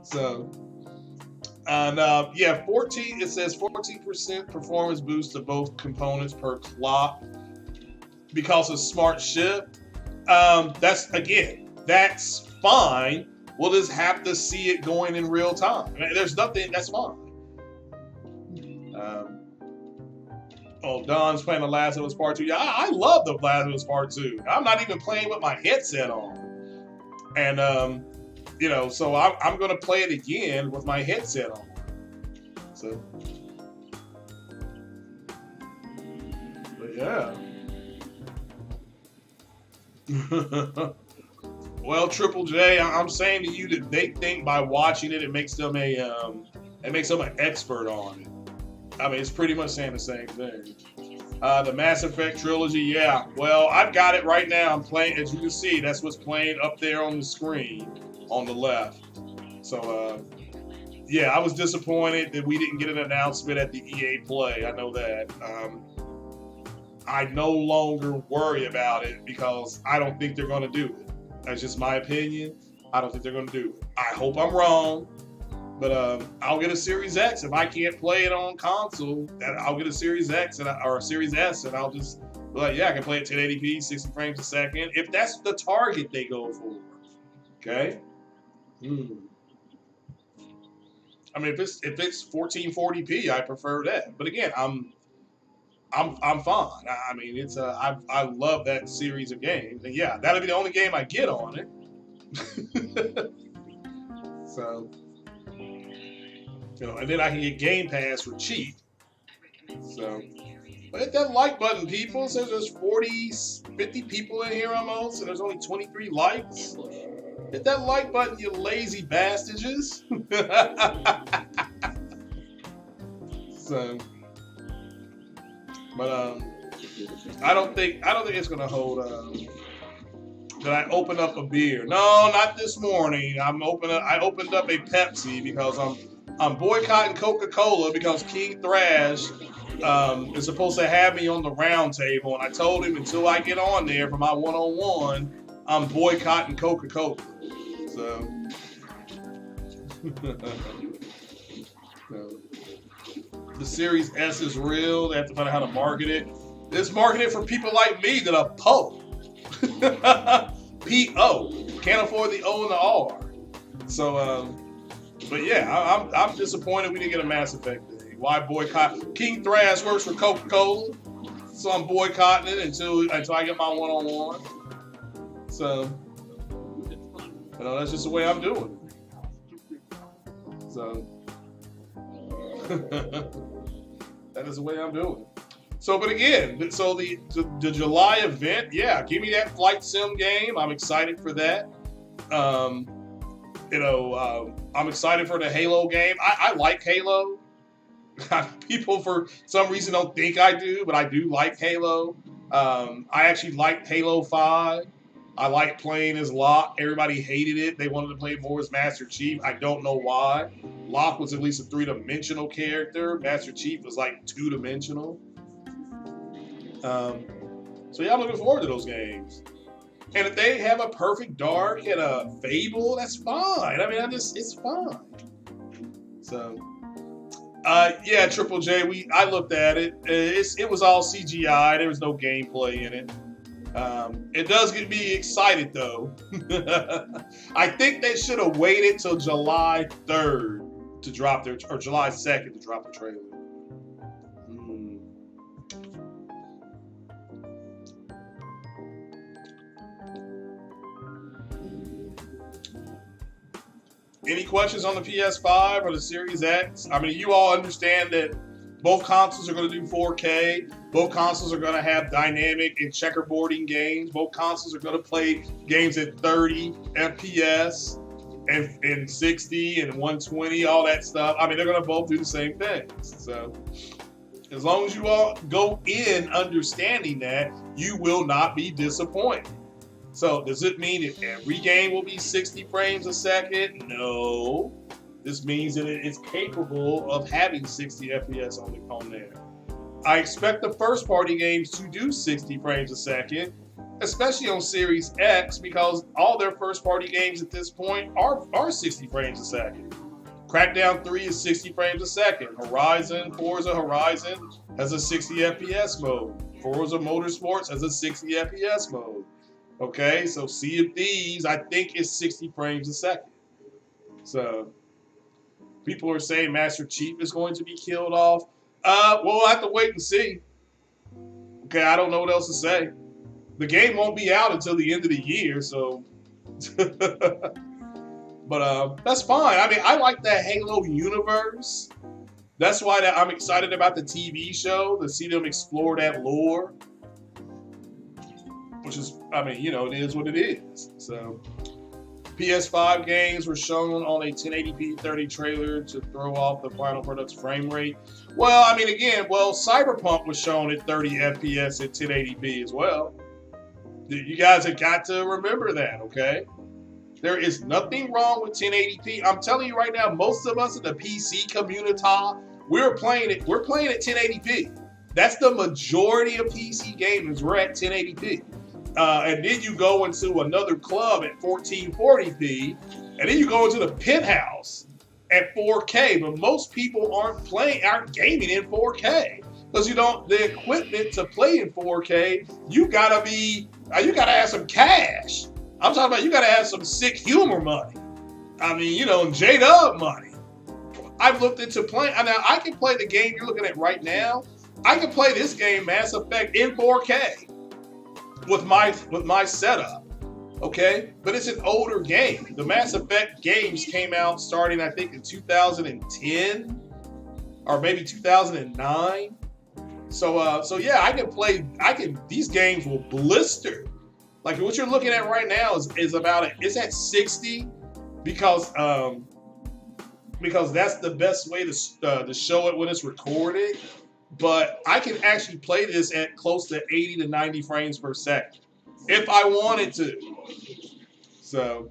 So. And it says 14% performance boost to both components per clock because of Smart Shift. That's fine. We'll just have to see it going in real time. I mean, there's nothing, that's fine. Don's playing The Last of Us Part 2. Yeah, I love The Last of Us Part 2. I'm not even playing with my headset on. And, so I'm going to play it again with my headset on. So, but yeah. Well, Triple J, I'm saying to you that they think by watching it, it makes them an expert on it. I mean, it's pretty much saying the same thing. The Mass Effect trilogy, yeah. Well, I've got it right now. I'm playing, as you can see, that's what's playing up there on the screen on the left. So, yeah, I was disappointed that we didn't get an announcement at the EA Play. I know that. I no longer worry about it because I don't think they're going to do it. That's just my opinion. I don't think they're going to do it. I hope I'm wrong, but I'll get a Series X. If I can't play it on console, I'll get a Series X or a Series S, and I'll just be like, yeah, I can play it 1080p, 60 frames a second, if that's the target they go for. Okay? I mean, if it's 1440p, I prefer that. But again, I'm fine. I mean, it's I love that series of games, and yeah, that'll be the only game I get on it. So, and then I can get Game Pass for cheap. So, but hit that like button, people. It says there's 50 people in here almost, and there's only 23 likes. Hit that like button, you lazy bastages. So. But I don't think it's gonna hold. That I open up a beer. No, not this morning. I opened up a Pepsi because I'm boycotting Coca-Cola because King Thrash is supposed to have me on the round table, and I told him until I get on there for my one-on-one, I'm boycotting Coca-Cola. So. The Series S is real. They have to find out how to market it. It's marketed for people like me that are po. P-O. Can't afford the O and the R. So, but yeah, I'm disappointed we didn't get a Mass Effect thing. Why boycott? King Thrash works for Coca-Cola, so I'm boycotting it until I get my one-on-one. So, that's just the way I'm doing it. So. That is the way I'm doing it. So, but again, so the July event, yeah, give me that flight sim game. I'm excited for that. I'm excited for the Halo game. I like Halo. People for some reason don't think I do, but I do like Halo. I actually liked Halo 5. I like playing as Locke. Everybody hated it. They wanted to play more as Master Chief. I don't know why. Locke was at least a 3-dimensional character. Master Chief was like 2-dimensional. So yeah, I'm looking forward to those games. And if they have a Perfect Dark and a Fable, that's fine. I mean, it's fine. So, yeah, Triple J, I looked at it. It was all CGI. There was no gameplay in it. It does get me excited though. I think they should have waited till July 3rd to drop or July 2nd to drop the trailer. Any questions on the PS5 or the Series X? I mean, you all understand that both consoles are going to do 4K. Both consoles are going to have dynamic and checkerboarding games. Both consoles are going to play games at 30 FPS and 60 and 120, all that stuff. I mean, they're going to both do the same things. So as long as you all go in understanding that, you will not be disappointed. So does it mean that every game will be 60 frames a second? No. This means that it's capable of having 60 FPS on there. I expect the first-party games to do 60 frames a second, especially on Series X, because all their first-party games at this point are 60 frames a second. Crackdown 3 is 60 frames a second. Forza Horizon has a 60 FPS mode. Forza Motorsports has a 60 FPS mode. Okay, so Sea of Thieves, I think, is 60 frames a second. So people are saying Master Chief is going to be killed off. We'll have to wait and see. Okay, I don't know what else to say. The game won't be out until the end of the year, so. But that's fine. I mean, I like that Halo universe. That's why I'm excited about the TV show, to see them explore that lore. Which is, I mean, you know, it is what it is. So, PS5 games were shown on a 1080p 30 trailer to throw off the final product's frame rate. Well, I mean, again, CYBERPUNK was shown at 30 FPS at 1080p as well. You guys have got to remember that, okay? There is nothing wrong with 1080p. I'm telling you right now, most of us in the PC community, we're playing at 1080p. That's the majority of PC gamers. We're at 1080p. And then you go into another club at 1440p, and then you go into the penthouse at 4K. But most people aren't gaming in 4K because the equipment to play in 4K. You gotta have some cash. I'm talking about you gotta have some sick humor money. I mean, you know, J-Dub money. I've looked into playing. Now I can play the game you're looking at right now. I can play this game, Mass Effect, in 4K. With my setup, okay? But it's an older game. The Mass Effect games came out starting, I think, in 2010 or maybe 2009. So yeah, I can play. These games will blister. Like what you're looking at right now is about it's at 60 because that's the best way to show it when it's recorded. But I can actually play this at close to 80 to 90 frames per second if I wanted to. So,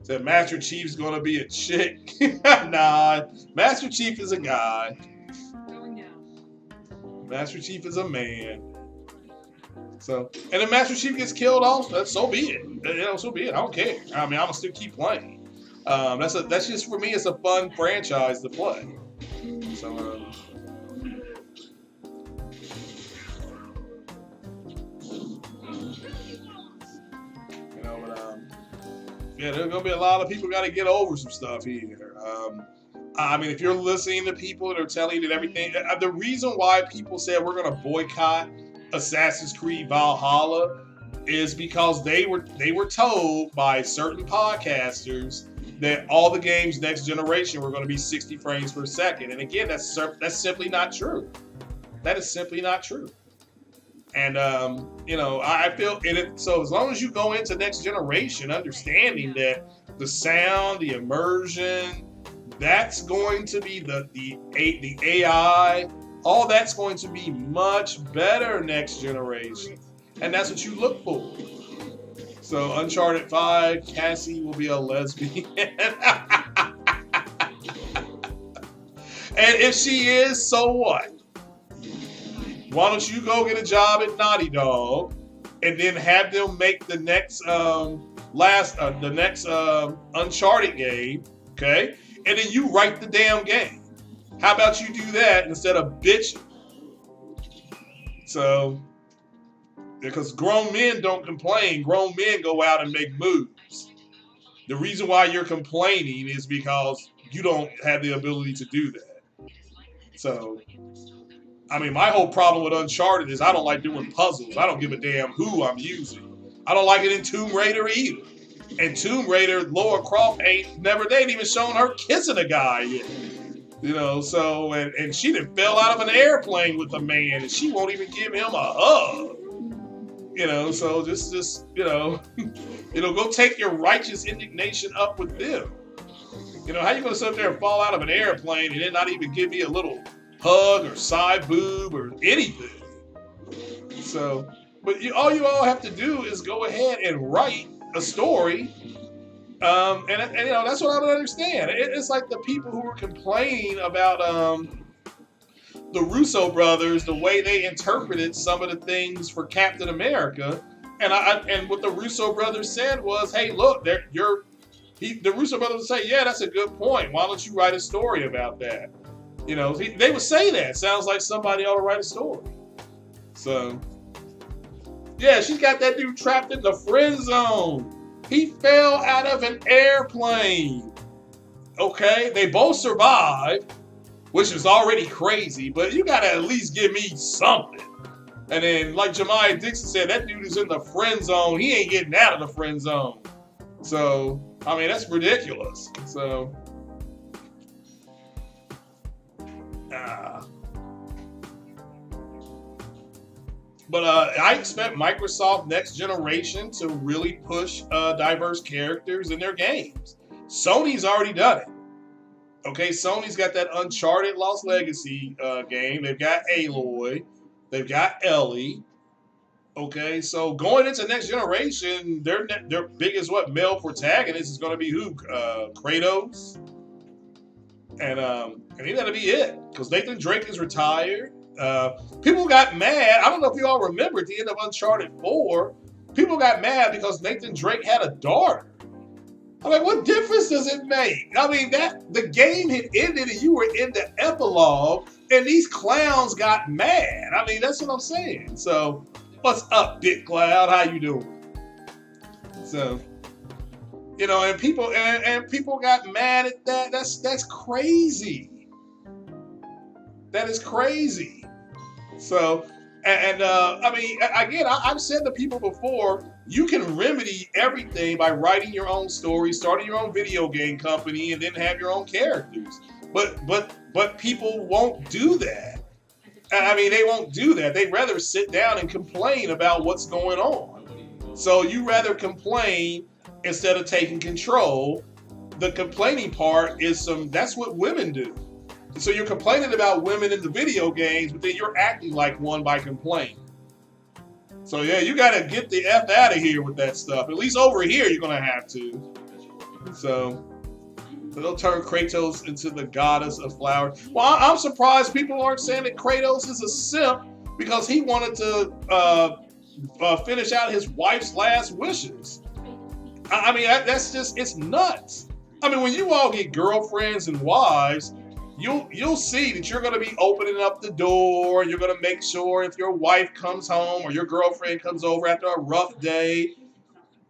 said Master Chief's gonna be a chick. Nah, Master Chief is a guy. Master Chief is a man. So, and if Master Chief gets killed off, so be it. You know, so be it. I don't care. I mean, I'm gonna still keep playing. That's just for me. It's a fun franchise to play. So, you know, but yeah, there's gonna be a lot of people got to get over some stuff here. I mean, if you're listening to people that are telling you that everything, the reason why people said we're gonna boycott Assassin's Creed Valhalla is because they were told by certain podcasters that all the games next generation were going to be 60 frames per second. And again, that's simply not true. That is simply not true. And, you know, I feel so as long as you go into next generation understanding that the sound, the immersion, that's going to be the AI, all that's going to be much better next generation. And that's what you look for. So Uncharted 5, Cassie will be a lesbian. And if she is, so what? Why don't you go get a job at Naughty Dog and then have them make the next Uncharted game, okay? And then you write the damn game. How about you do that instead of bitching? So, because grown men don't complain. Grown men go out and make moves. The reason why you're complaining is because you don't have the ability to do that. So, I mean, my whole problem with Uncharted is I don't like doing puzzles. I don't give a damn who I'm using. I don't like it in Tomb Raider either. And Tomb Raider, Lara Croft they ain't even shown her kissing a guy yet. You know, so, and she done fell out of an airplane with a man and she won't even give him a hug. You know, so just you know, go take your righteous indignation up with them. You know, how you gonna sit up there and fall out of an airplane and then not even give me a little hug or side boob or anything? So, but all you have to do is go ahead and write a story. And you know, that's what I don't understand. It's like the people who were complaining about the Russo brothers, the way they interpreted some of the things for Captain America, and what the Russo brothers said was, "Hey, look, the Russo brothers would say, yeah, that's a good point. Why don't you write a story about that?" You know, they would say that. Sounds like somebody ought to write a story. So, yeah, she's got that dude trapped in the friend zone. He fell out of an airplane. Okay, they both survived, which is already crazy, but you gotta at least give me something. And then, like Jemiah Dixon said, that dude is in the friend zone. He ain't getting out of the friend zone. So, I mean, that's ridiculous. So, But I expect Microsoft next generation to really push diverse characters in their games. Sony's already done it. Okay, Sony's got that Uncharted Lost Legacy game. They've got Aloy. They've got Ellie. Okay, so going into next generation, their biggest male protagonist is going to be who? Kratos, and he's going to be it because Nathan Drake is retired. People got mad. I don't know if you all remember at the end of Uncharted 4, people got mad because Nathan Drake had a daughter. I'm like, what difference does it make? I mean, that the game had ended and you were in the epilogue, and these clowns got mad. I mean, that's what I'm saying. So, what's up, Big Cloud? How you doing? So, you know, and people got mad at that. That's crazy. That is crazy. So, I mean, again, I've said to people before, you can remedy everything by writing your own story, starting your own video game company, and then have your own characters. But people won't do that. I mean, they won't do that. They'd rather sit down and complain about what's going on. So you rather complain instead of taking control. The complaining part is that's what women do. So you're complaining about women in the video games, but then you're acting like one by complaining. So yeah, you gotta get the F out of here with that stuff. At least over here, you're gonna have to. So they'll turn Kratos into the goddess of flowers. Well, I'm surprised people aren't saying that Kratos is a simp because he wanted to finish out his wife's last wishes. I mean, that's just, it's nuts. I mean, when you all get girlfriends and wives, you'll see that you're going to be opening up the door. You're going to make sure if your wife comes home or your girlfriend comes over after a rough day,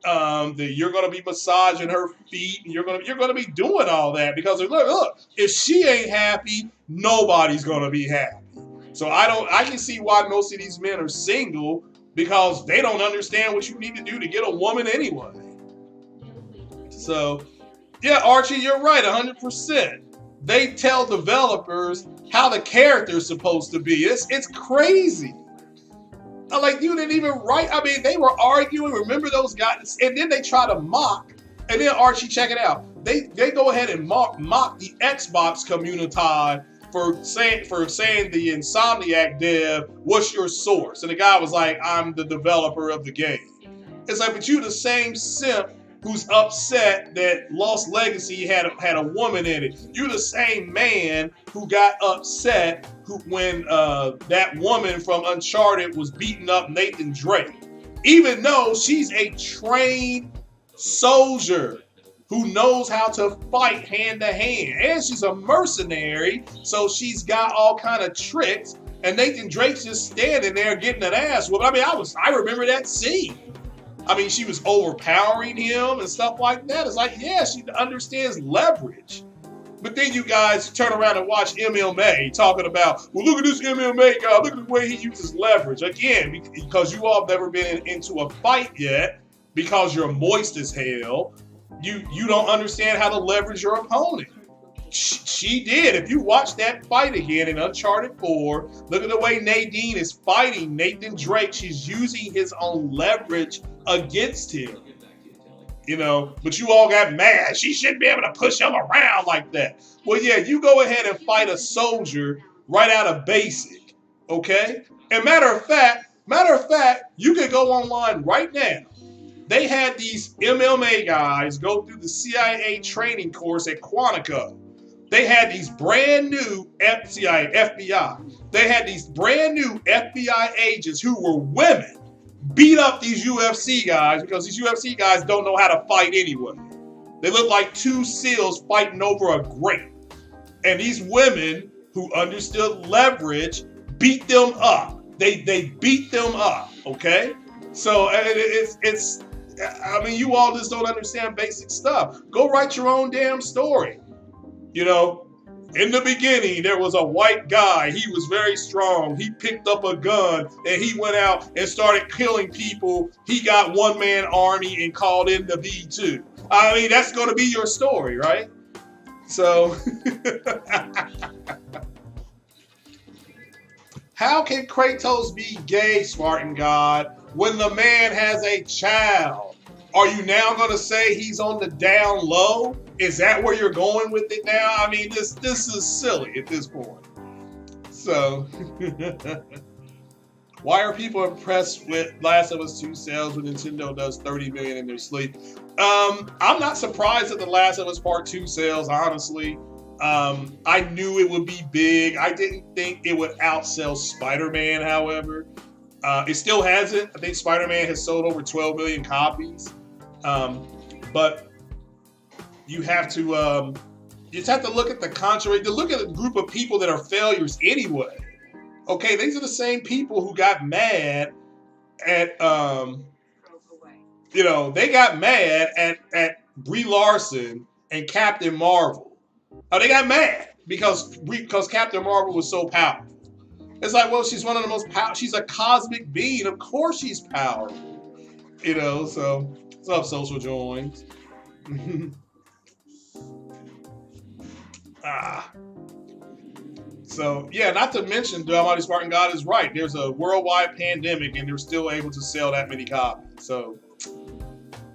that you're going to be massaging her feet, and you're going to be doing all that because look, if she ain't happy, nobody's going to be happy. So I can see why most of these men are single because they don't understand what you need to do to get a woman anyway. So yeah, Archie, you're right, 100%. They tell developers how the character's supposed to be. It's crazy. Like, you didn't even write. I mean, they were arguing. Remember those guys? And then they try to mock. And then Archie, check it out. They go ahead and mock the Xbox community for saying the Insomniac dev, what's your source? And the guy was like, I'm the developer of the game. It's like, but you the same simp who's upset that Lost Legacy had a woman in it. You're the same man who got upset when that woman from Uncharted was beating up Nathan Drake. Even though she's a trained soldier who knows how to fight hand to hand. And she's a mercenary, so she's got all kind of tricks. And Nathan Drake's just standing there getting an ass whooped. I mean, I remember that scene. I mean, she was overpowering him and stuff like that. It's like, yeah, she understands leverage. But then you guys turn around and watch MMA talking about, well, look at this MMA guy. Look at the way he uses leverage. Again, because you all have never been into a fight yet, because you're moist as hell, you don't understand how to leverage your opponent. She did. If you watch that fight again in Uncharted 4, look at the way Nadine is fighting Nathan Drake. She's using his own leverage against him. You know, but you all got mad. She shouldn't be able to push him around like that. Well, yeah, you go ahead and fight a soldier right out of basic, okay? And matter of fact, you can go online right now. They had these MMA guys go through the CIA training course at Quantico. They had these brand new FBI. They had these brand new FBI agents who were women beat up these UFC guys because these UFC guys don't know how to fight anyway. They look like two seals fighting over a grape. And these women who understood leverage beat them up. They beat them up, okay? So it's I mean, you all just don't understand basic stuff. Go write your own damn story. You know, in the beginning, there was a white guy. He was very strong. He picked up a gun and he went out and started killing people. He got one-man army and called in the V2. I mean, that's going to be your story, right? So, How can Kratos be gay, Spartan God, when the man has a child? Are you now going to say he's on the down low? Is that where you're going with it now? I mean, this is silly at this point. So, why are people impressed with Last of Us 2 sales when Nintendo does 30 million in their sleep? I'm not surprised at the Last of Us Part 2 sales, honestly. I knew it would be big. I didn't think it would outsell Spider-Man, however. It still hasn't. I think Spider-Man has sold over 12 million copies. But you have to you just have to look at the contrary, to look at a group of people that are failures anyway. Okay, these are the same people who got mad at they got mad at Brie Larson and Captain Marvel. Oh, they got mad because Captain Marvel was so powerful. It's like, well, she's one of the most powerful. She's a cosmic being. Of course she's powerful. So what's up, social joins? So, yeah, not to mention, Almighty Spartan God is right. There's a worldwide pandemic, and they're still able to sell that many copies. So,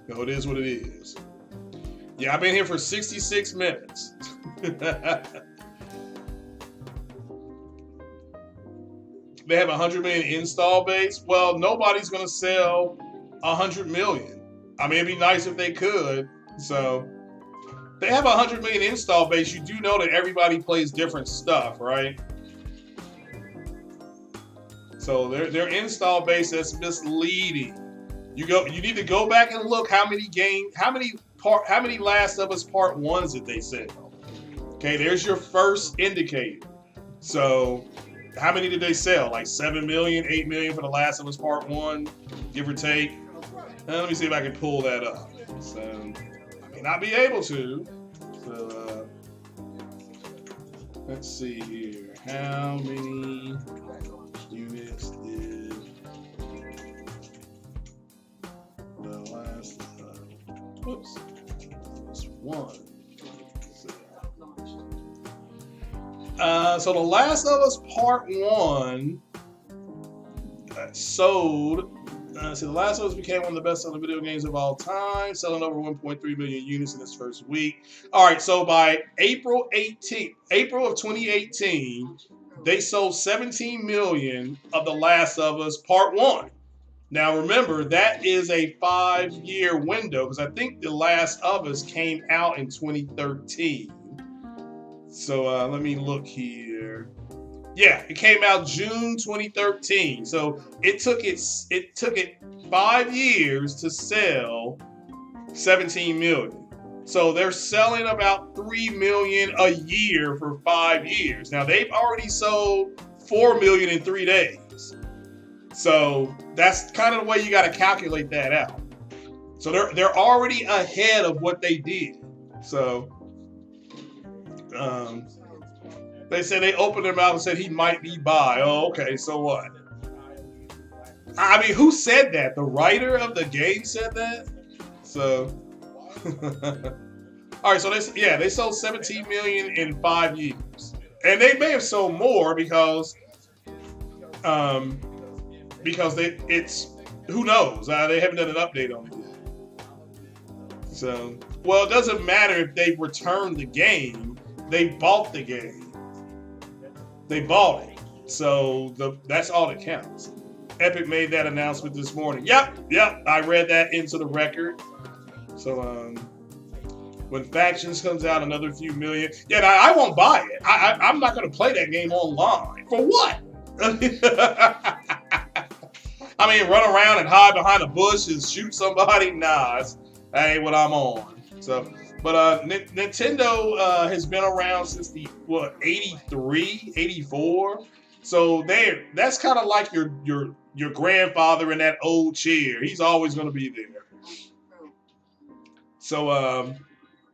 it is what it is. Yeah, I've been here for 66 minutes. They have 100 million install base. Well, nobody's going to sell 100 million. I mean, it'd be nice if they could. So, they have 100 million install base. You do know that everybody plays different stuff, right? So their install base is misleading. You need to go back and look how many Last of Us Part 1s did they sell. Okay, there's your first indicator. So how many did they sell? Like 7 million, 8 million for the Last of Us Part 1, give or take. Let me see if I can pull that up. So not be able to. So let's see here. How many units did the last one sell? So the Last of Us Part 1 sold. The Last of Us became one of the best-selling video games of all time, selling over 1.3 million units in its first week. All right, so by April of 2018, they sold 17 million of The Last of Us Part 1. Now, remember, that is a 5-year window, because I think The Last of Us came out in 2013. So let me look here. Yeah, it came out June 2013. So it took it 5 years to sell 17 million. So they're selling about 3 million a year for 5 years. Now they've already sold 4 million in 3 days. So that's kind of the way you got to calculate that out. So they're already ahead of what they did. So they said they opened their mouth and said he might be bi. Oh, okay, so what? I mean, who said that? The writer of the game said that? So, all right, so they sold 17 million in 5 years. And they may have sold more because it's, who knows? They haven't done an update on it yet. So, well, it doesn't matter if they returned the game. They bought the game. They bought it. So that's all that counts. Epic made that announcement this morning. Yep, I read that into the record. So when Factions comes out, another few million. Yeah, I won't buy it. I'm not going to play that game online. For what? I mean, run around and hide behind a bush and shoot somebody? Nah, that ain't what I'm on. So, but Nintendo has been around since the 83, 84. So that's kind of like your grandfather in that old chair. He's always going to be there. So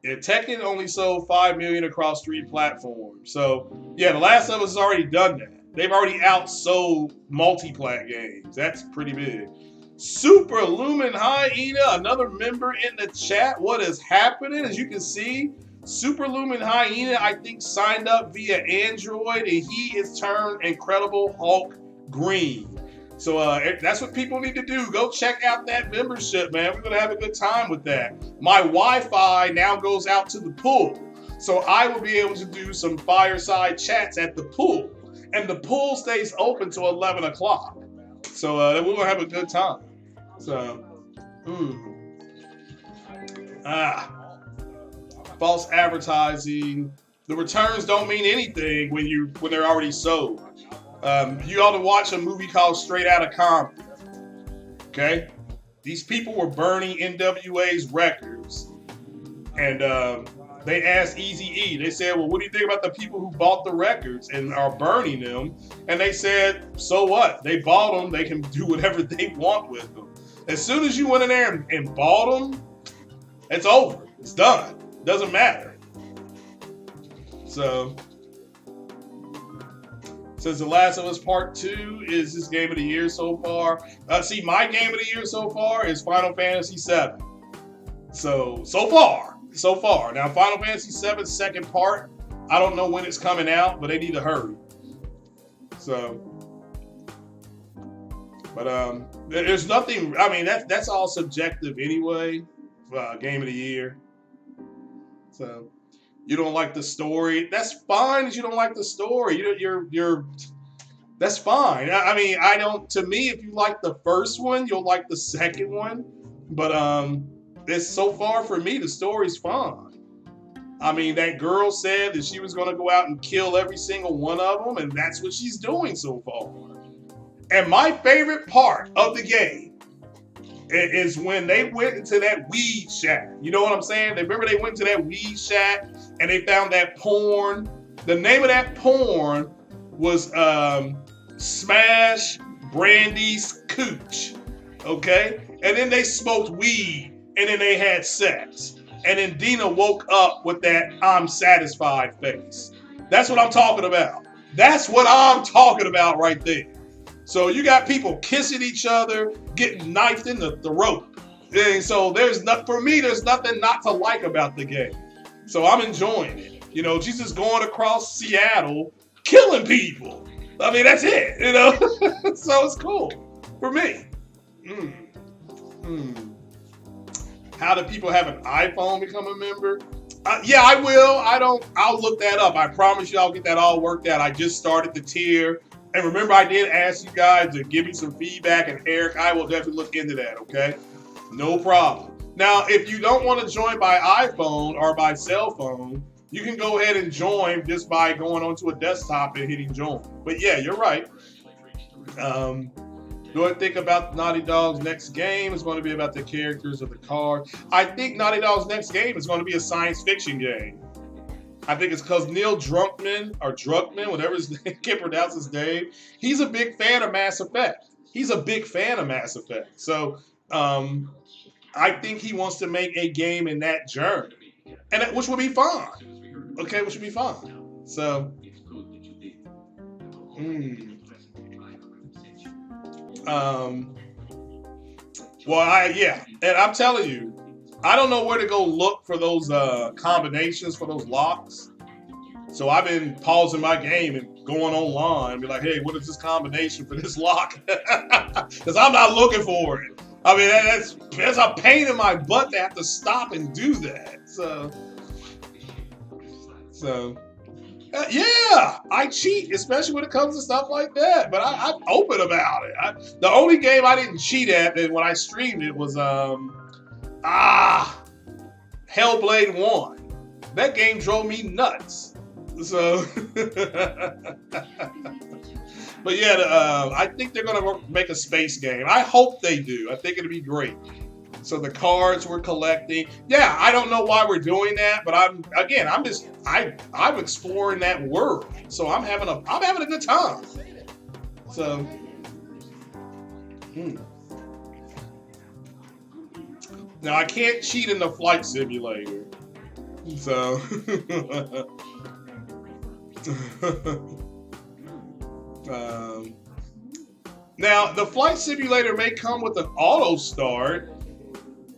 Tekken only sold 5 million across 3 platforms. So yeah, The Last of Us has already done that. They've already outsold multi-plat games. That's pretty big. Super Lumen Hyena, another member in the chat. What is happening? As you can see, Super Lumen Hyena, I think, signed up via Android, and he is turned Incredible Hulk green. So that's what people need to do. Go check out that membership, man. We're going to have a good time with that. My Wi-Fi now goes out to the pool. So I will be able to do some fireside chats at the pool. And the pool stays open till 11 o'clock. So we're going to have a good time. So, false advertising. The returns don't mean anything when they're already sold. You ought to watch a movie called Straight Outta Compton. Okay? These people were burning NWA's records. And they asked Eazy-E. They said, well, what do you think about the people who bought the records and are burning them? And they said, so what? They bought them. They can do whatever they want with them. As soon as you went in there and bought them, it's over. It's done. Doesn't matter. So, since The Last of Us Part 2 is this game of the year so far. See, my game of the year so far is Final Fantasy VII. So far. Now, Final Fantasy VII's second part, I don't know when it's coming out, but they need to hurry. So, but there's nothing. I mean, that's all subjective anyway. Game of the year. So, you don't like the story. That's fine that you don't like the story. You're. That's fine. I mean, I don't. To me, if you like the first one, you'll like the second one. But it's so far for me, the story's fine. I mean, that girl said that she was going to go out and kill every single one of them, and that's what she's doing so far. And my favorite part of the game is when they went into that weed shack. You know what I'm saying? Remember they went to that weed shack and they found that porn. The name of that porn was Smash Brandy's Cooch. Okay? And then they smoked weed and then they had sex. And then Dina woke up with that I'm satisfied face. That's what I'm talking about. That's what I'm talking about right there. So you got people kissing each other, getting knifed in the throat. And so for me, there's nothing not to like about the game. So I'm enjoying it. You know, she's just going across Seattle, killing people. I mean, that's it, you know? So it's cool for me. How do people have an iPhone become a member? Yeah, I will. I'll look that up. I promise you I'll get that all worked out. I just started the tier. And remember, I did ask you guys to give me some feedback, and Eric, I will definitely look into that, okay? No problem. Now, if you don't want to join by iPhone or by cell phone, you can go ahead and join just by going onto a desktop and hitting join. But yeah, you're right. Do I think about Naughty Dog's next game is going to be about the characters of the card? I think Naughty Dog's next game is going to be a science fiction game. I think it's because Neil Druckmann, whatever his name, can't pronounce his name, he's a big fan of Mass Effect. So I think he wants to make a game in that journey, which would be fun. Okay, which would be fun. So, and I'm telling you, I don't know where to go look for those combinations for those locks. So I've been pausing my game and going online and be like, hey, what is this combination for this lock? Because I'm not looking for it. I mean, that's a pain in my butt to have to stop and do that. So yeah, I cheat, especially when it comes to stuff like that. But I'm open about it. The only game I didn't cheat at when I streamed it was Hellblade 1. That game drove me nuts. So, but yeah, I think they're gonna make a space game. I hope they do. I think it'll be great. So the cards we're collecting. Yeah, I don't know why we're doing that, but I'm exploring that world. So I'm having a good time. So. Now, I can't cheat in the flight simulator. So. Now, the flight simulator may come with an auto start,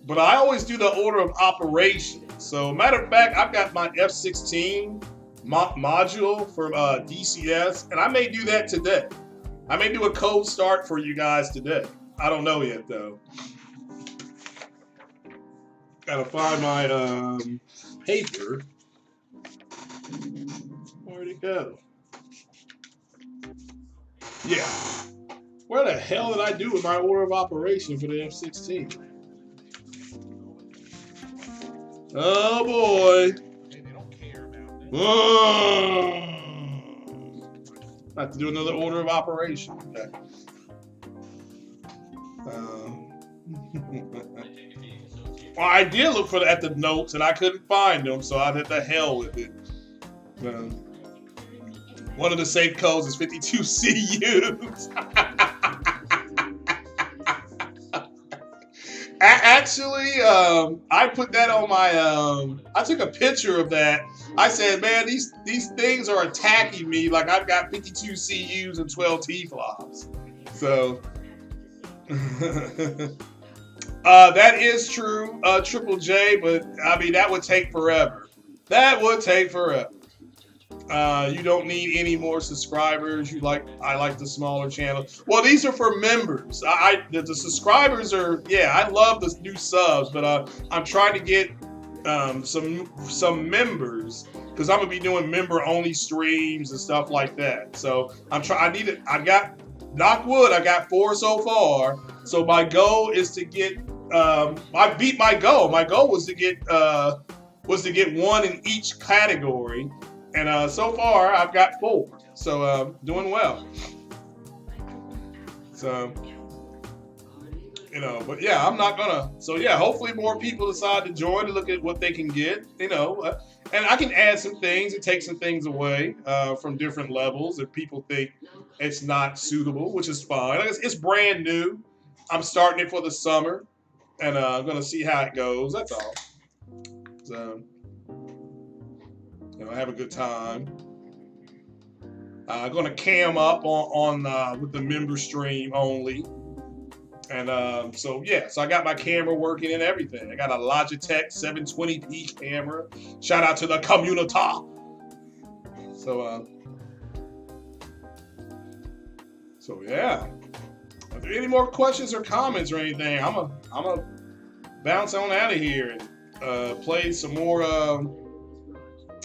but I always do the order of operations. So, matter of fact, I've got my F-16 module from DCS, and I may do that today. I may do a cold start for you guys today. I don't know yet though. Gotta find my paper. Where'd it go? Yeah. Where the hell did I do with my order of operation for the F-16? Oh boy. I have to do another order of operation. Okay. Well, I did look at the notes and I couldn't find them, so I did the hell with it. One of the safe codes is 52 CUs. Actually, I put that on my. I took a picture of that. I said, "Man, these things are attacking me like I've got 52 CUs and 12 T-flops." So that is true, Triple J. But I mean, that would take forever. That would take forever. You don't need any more subscribers. I like the smaller channels. Well, these are for members. The subscribers are, yeah, I love the new subs, but I'm trying to get some members because I'm gonna be doing member only streams and stuff like that. So I got, knock wood, I got 4 so far. So my goal is to get. I beat my goal. My goal was to get 1 in each category. And so far, I've got 4. So, doing well. So, but yeah, I'm not gonna. So yeah, hopefully more people decide to join to look at what they can get, and I can add some things and take some things away from different levels if people think it's not suitable, which is fine. It's brand new. I'm starting it for the summer, and I'm gonna see how it goes. That's all. So. Have a good time. I'm gonna cam up on with the member stream only, and so yeah. So I got my camera working and everything. I got a Logitech 720p camera. Shout out to the community. So yeah. Are there any more questions or comments or anything? I'm a bounce on out of here and play some more.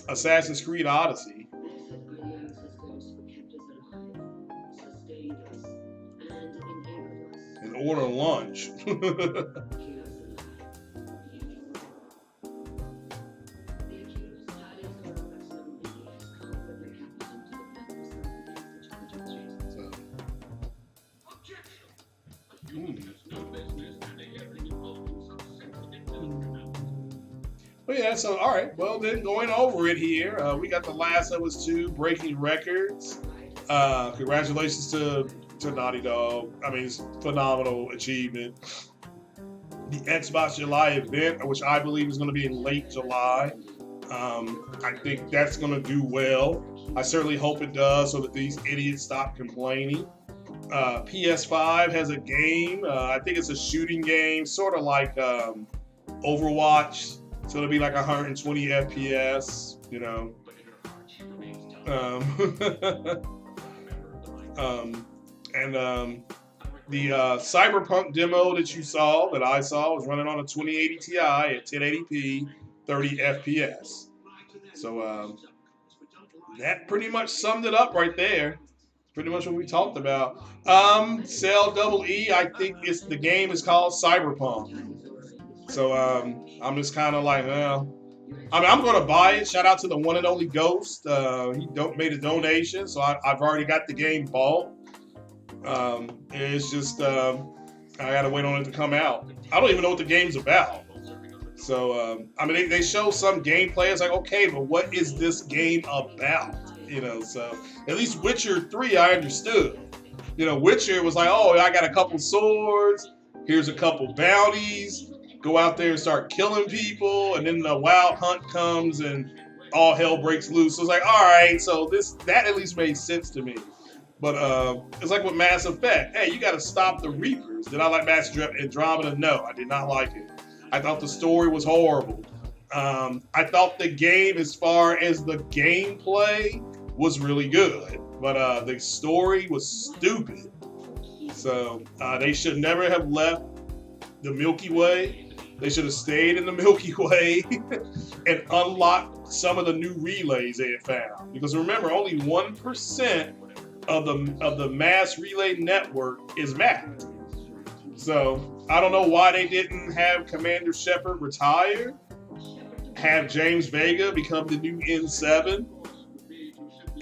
Assassin's Creed Odyssey. And order lunch. But yeah, so all right. Well, then going over it here, we got The Last of Us 2 breaking records. Congratulations to Naughty Dog. I mean, it's a phenomenal achievement. The Xbox July event, which I believe is going to be in late July, I think that's going to do well. I certainly hope it does so that these idiots stop complaining. PS5 has a game. I think it's a shooting game, sort of like Overwatch. So it'll be like 120 FPS, the Cyberpunk demo that I saw was running on a 2080 Ti at 1080p, 30 FPS. So that pretty much summed it up right there. Pretty much what we talked about. CLEE, I think the game is called Cyberpunk. So I'm just kind of like, well, I mean, I'm going to buy it. Shout out to the one and only Ghost. He made a donation, so I've already got the game bought. It's just I got to wait on it to come out. I don't even know what the game's about. So I mean, they show some gameplay. It's like, okay, but what is this game about? So at least Witcher 3, I understood. Witcher was like, oh, I got a couple swords. Here's a couple bounties. Go out there and start killing people, and then the wild hunt comes and all hell breaks loose. So it's like, all right, so that at least made sense to me. But it's like with Mass Effect. Hey, you got to stop the Reapers. Did I like Mass Andromeda? No, I did not like it. I thought the story was horrible. I thought the game, as far as the gameplay, was really good, but the story was stupid. So they should never have left the Milky Way. They should have stayed in the Milky Way and unlocked some of the new relays they had found. Because remember, only 1% of the mass relay network is mapped. So I don't know why they didn't have Commander Shepard retire, have James Vega become the new N7,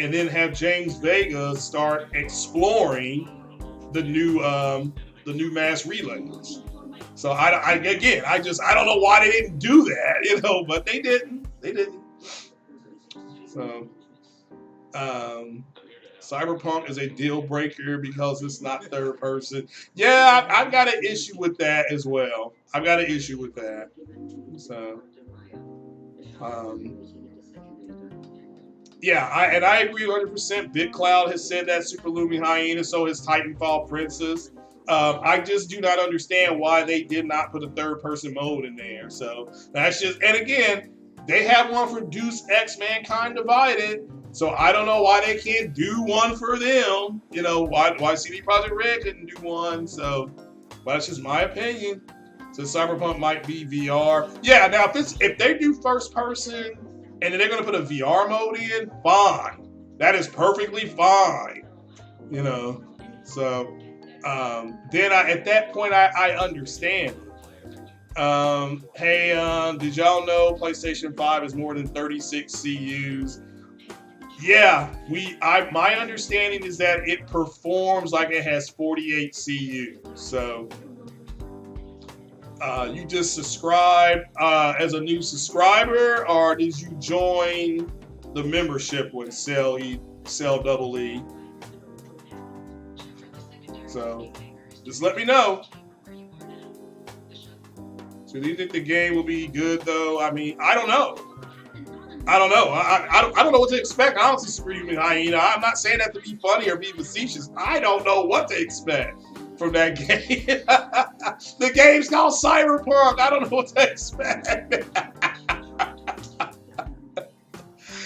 and then have James Vega start exploring the new mass relays. So I don't know why they didn't do that, but they didn't. So Cyberpunk is a deal breaker because it's not third person. Yeah, I've got an issue with that as well. I've got an issue with that. So yeah, I agree 100%. BitCloud has said that, Super Lumi Hyena, so has Titanfall Princess. I just do not understand why they did not put a third-person mode in there. So that's just, and again, they have one for Deus Ex Mankind Divided, so I don't know why they can't do one for them. Why CD Projekt Red couldn't do one. So, but that's just my opinion. So Cyberpunk might be VR. Yeah, now if they do first-person and then they're going to put a VR mode in, fine. That is perfectly fine. So then at that point, I understand it. Hey, did y'all know PlayStation 5 is more than 36 CUs? Yeah, my understanding is that it performs like it has 48 CUs. So you just subscribe as a new subscriber, or did you join the membership with Cell Double E? So just let me know. So do you think the game will be good though? I mean, I don't know. I don't know what to expect. Honestly, Supreme Hyena, I'm not saying that to be funny or be facetious. I don't know what to expect from that game. The game's called Cyberpunk. I don't know what to expect.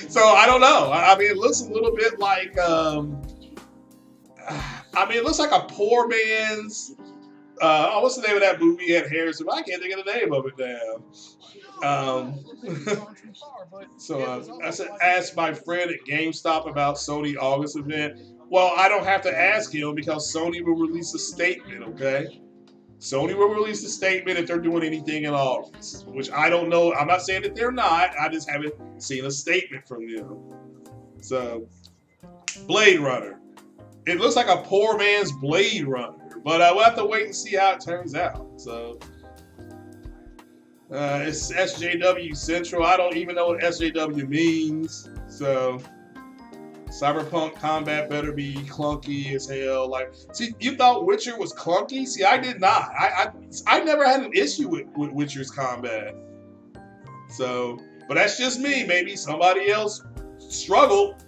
So I don't know. I mean, it looks a little bit like, it looks like a poor man's, what's the name of that movie at Harrison? I can't think of the name of it now. So I asked my friend at GameStop about Sony August event. Well, I don't have to ask him because Sony will release a statement, okay? Sony will release a statement if they're doing anything in August, which I don't know. I'm not saying that they're not. I just haven't seen a statement from them. So, Blade Runner. It looks like a poor man's Blade Runner, but we'll have to wait and see how it turns out. So, it's SJW Central. I don't even know what SJW means. So, Cyberpunk combat better be clunky as hell. Like, see, you thought Witcher was clunky? See, I did not. I never had an issue with Witcher's combat. So, but that's just me. Maybe somebody else struggled.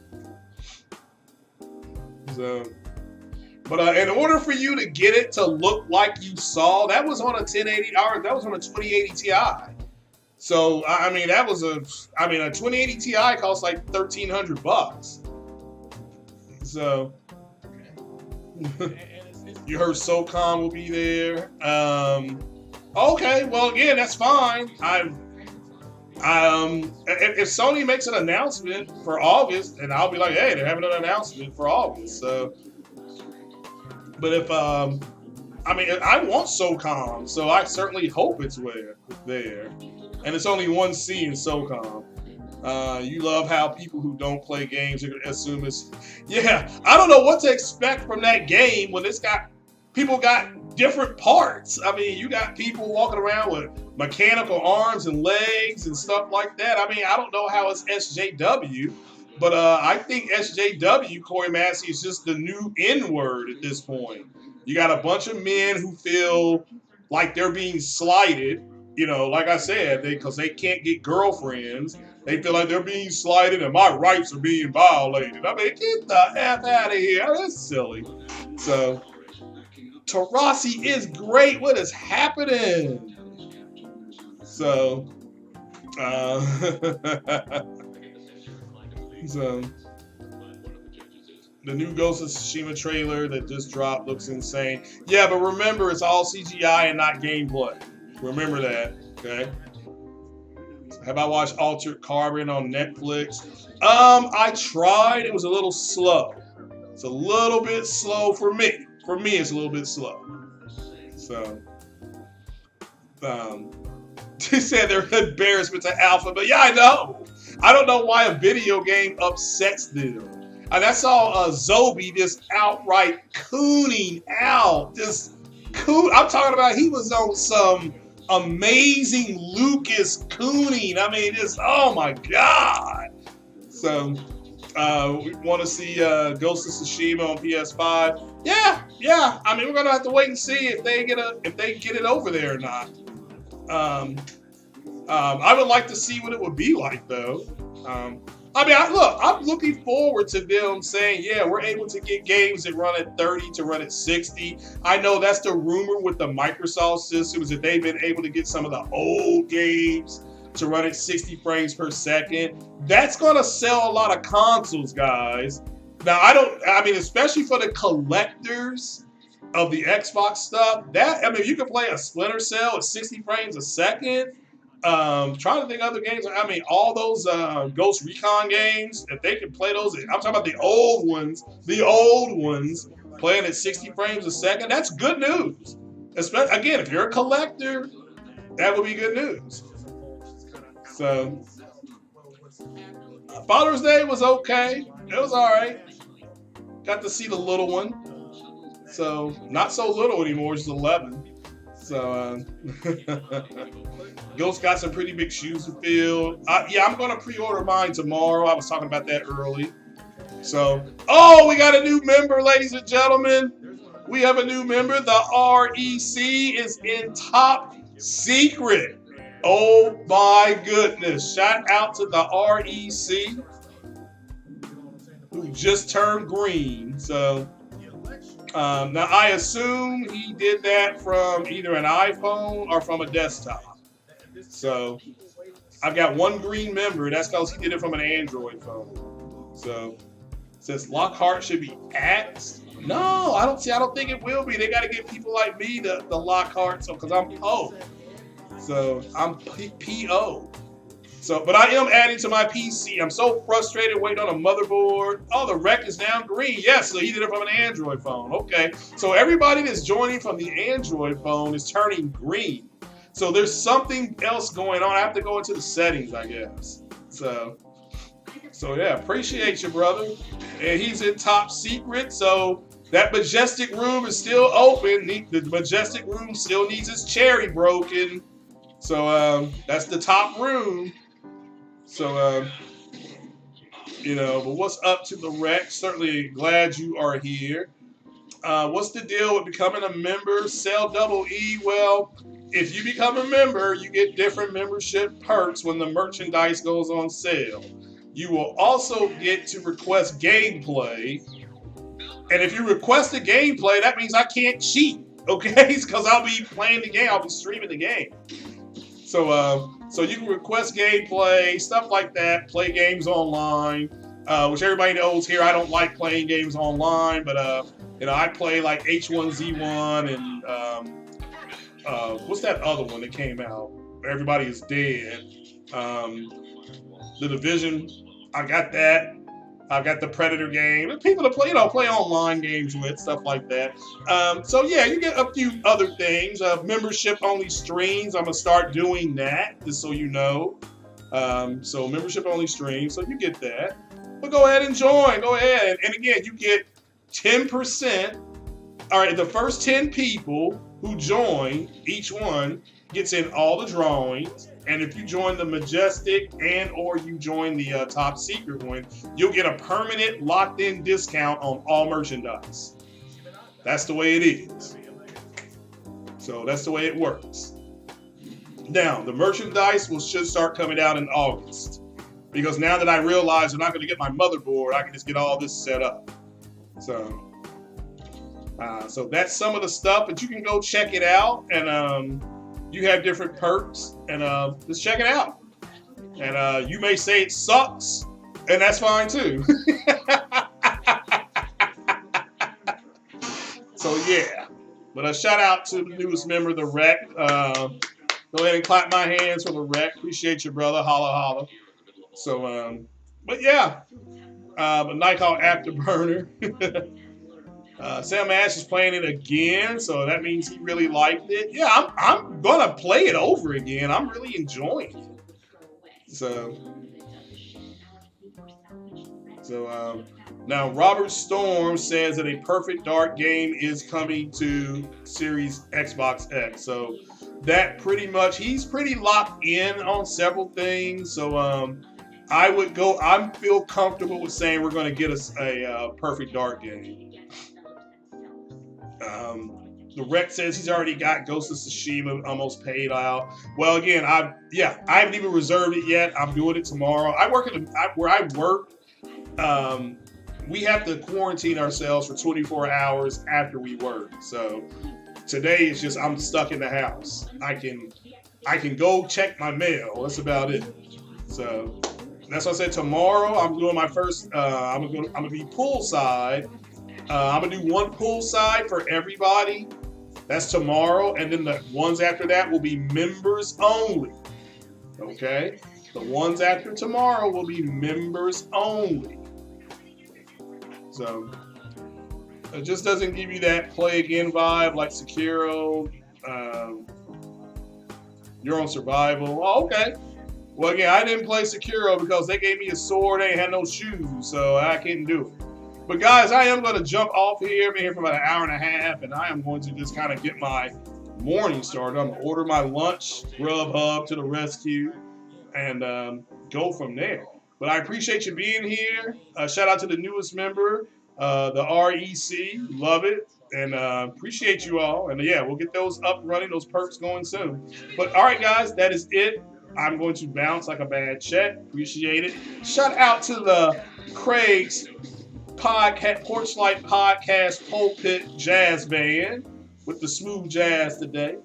So, but in order for you to get it to look like you saw, that was on a 1080, or that was on a 2080 Ti. So, I mean, a 2080 Ti costs like $1,300. So, you heard SOCOM will be there. Okay, well, again, that's fine. If Sony makes an announcement for August, and I'll be like, hey, they're having an announcement for August. So, but if I want SOCOM, so I certainly hope it's there. And it's only one C in SOCOM. You love how people who don't play games assume it's... Yeah, I don't know what to expect from that game when people got different parts. I mean, you got people walking around with mechanical arms and legs and stuff like that. I mean, I don't know how it's SJW, but I think SJW, Corey Massey, is just the new N-word at this point. You got a bunch of men who feel like they're being slighted, like I said, because they can't get girlfriends. They feel like they're being slighted and my rights are being violated. I mean, get the F out of here. That's silly. So, Tarasi is great. What is happening? So, The new Ghost of Tsushima trailer that just dropped looks insane. Yeah, but remember, it's all CGI and not gameplay. Remember that, okay? Have I watched Altered Carbon on Netflix? I tried. It was a little slow. It's a little bit slow for me. For me, it's a little bit slow. So, they said they're an embarrassment to Alpha, but yeah, I know. I don't know why a video game upsets them. And I saw Zobi just outright cooning out. Just coon. I'm talking about he was on some amazing Lucas cooning. I mean, just, oh my God. So, we want to see Ghost of Tsushima on PS5. Yeah. I mean, we're gonna have to wait and see if they get it over there or not. I would like to see what it would be like, though. I'm looking forward to them saying, yeah, we're able to get games that run at 30 to run at 60. I know that's the rumor with the Microsoft systems, that they've been able to get some of the old games to run at 60 frames per second. That's going to sell a lot of consoles, guys. Now, especially for the collectors of the Xbox stuff, you can play a Splinter Cell at 60 frames a second. Trying to think of other games. I mean, all those Ghost Recon games, if they can play those, I'm talking about the old ones, playing at 60 frames a second, that's good news. Especially, again, if you're a collector, that would be good news. So, Father's Day was okay. It was all right. Got to see the little one. So, not so little anymore, just 11. So, Ghost got some pretty big shoes to fill. I'm going to pre-order mine tomorrow. I was talking about that early. So, we got a new member, ladies and gentlemen. We have a new member. The REC is in top secret. Oh my goodness. Shout out to the REC, who just turned green. So, now I assume he did that from either an iPhone or from a desktop. So, I've got one green member. That's because he did it from an Android phone. So, says Lockhart should be axed. No, I don't think it will be. They got to get people like me the Lockhart. So, because I'm PO. So, I'm PO. So, but I am adding to my PC. I'm so frustrated waiting on a motherboard. Oh, the rec is now green. Yes, so he did it from an Android phone. Okay. So, everybody that's joining from the Android phone is turning green. So there's something else going on. I have to go into the settings, I guess. So yeah, appreciate you, brother. And he's in top secret. So that Majestic room is still open. The Majestic room still needs its cherry broken. So that's the top room. So but what's up to the rec? Certainly glad you are here. What's the deal with becoming a member? Sell double E. Well, if you become a member, you get different membership perks when the merchandise goes on sale. You will also get to request gameplay. And if you request a gameplay, that means I can't cheat, okay? Because I'll be playing the game. I'll be streaming the game. So you can request gameplay, stuff like that, play games online, which everybody knows here. I don't like playing games online, but I play like H1Z1 and what's that other one that came out? Everybody is dead. The Division. I got that. I've got the Predator game. People to play, play online games with, stuff like that. So yeah, you get a few other things. Membership only streams. I'm gonna start doing that, just so you know. So membership only streams. So you get that. But go ahead and join. Go ahead. And again, you get 10%. All right, the first 10 people who join, each one gets in all the drawings. And if you join the Majestic and or you join the top secret one, you'll get a permanent locked-in discount on all merchandise. That's the way it is. So that's the way it works. Now, the merchandise should start coming out in August. Because now that I realize I'm not going to get my motherboard, I can just get all this set up. So that's some of the stuff, but you can go check it out, and you have different perks, and just check it out. And you may say it sucks, and that's fine too. But a shout out to the newest member, the Rec. Go ahead and clap my hands for the Rec. Appreciate you, brother. Holla, holla. So, but yeah, but Nikon Afterburner. Sam Ash is playing it again, so that means he really liked it. Yeah, I'm gonna play it over again. I'm really enjoying it. So now Robert Storm says that a Perfect Dark game is coming to Series Xbox X. So that pretty much, he's pretty locked in on several things. So I feel comfortable with saying we're going to get a Perfect Dark game. The Rec says he's already got Ghost of Tsushima almost paid out. Well, again, I haven't even reserved it yet. I'm doing it tomorrow. I work where I work. We have to quarantine ourselves for 24 hours after we work. So today is just I'm stuck in the house. I can go check my mail. That's about it. So that's why I said tomorrow I'm doing my first. I'm gonna be poolside. I'm gonna do one poolside for everybody. That's tomorrow, and then the ones after that will be members only. Okay, the ones after tomorrow will be members only. So it just doesn't give you that play again vibe like Sekiro. You're on survival. Oh, okay. Well, again, I didn't play Sekiro because they gave me a sword. They ain't had no shoes, so I couldn't do it. But guys, I am going to jump off here. I've been here for about an hour and a half, and I am going to just kind of get my morning started. I'm going to order my lunch, Grubhub to the rescue, and go from there. But I appreciate you being here. Shout out to the newest member, the REC. Love it. And appreciate you all. And yeah, we'll get those up running, those perks going soon. But all right, guys, that is it. I'm going to bounce like a bad check. Appreciate it. Shout out to the Craig's Porch Light Podcast Pulpit Jazz Band with the smooth jazz today.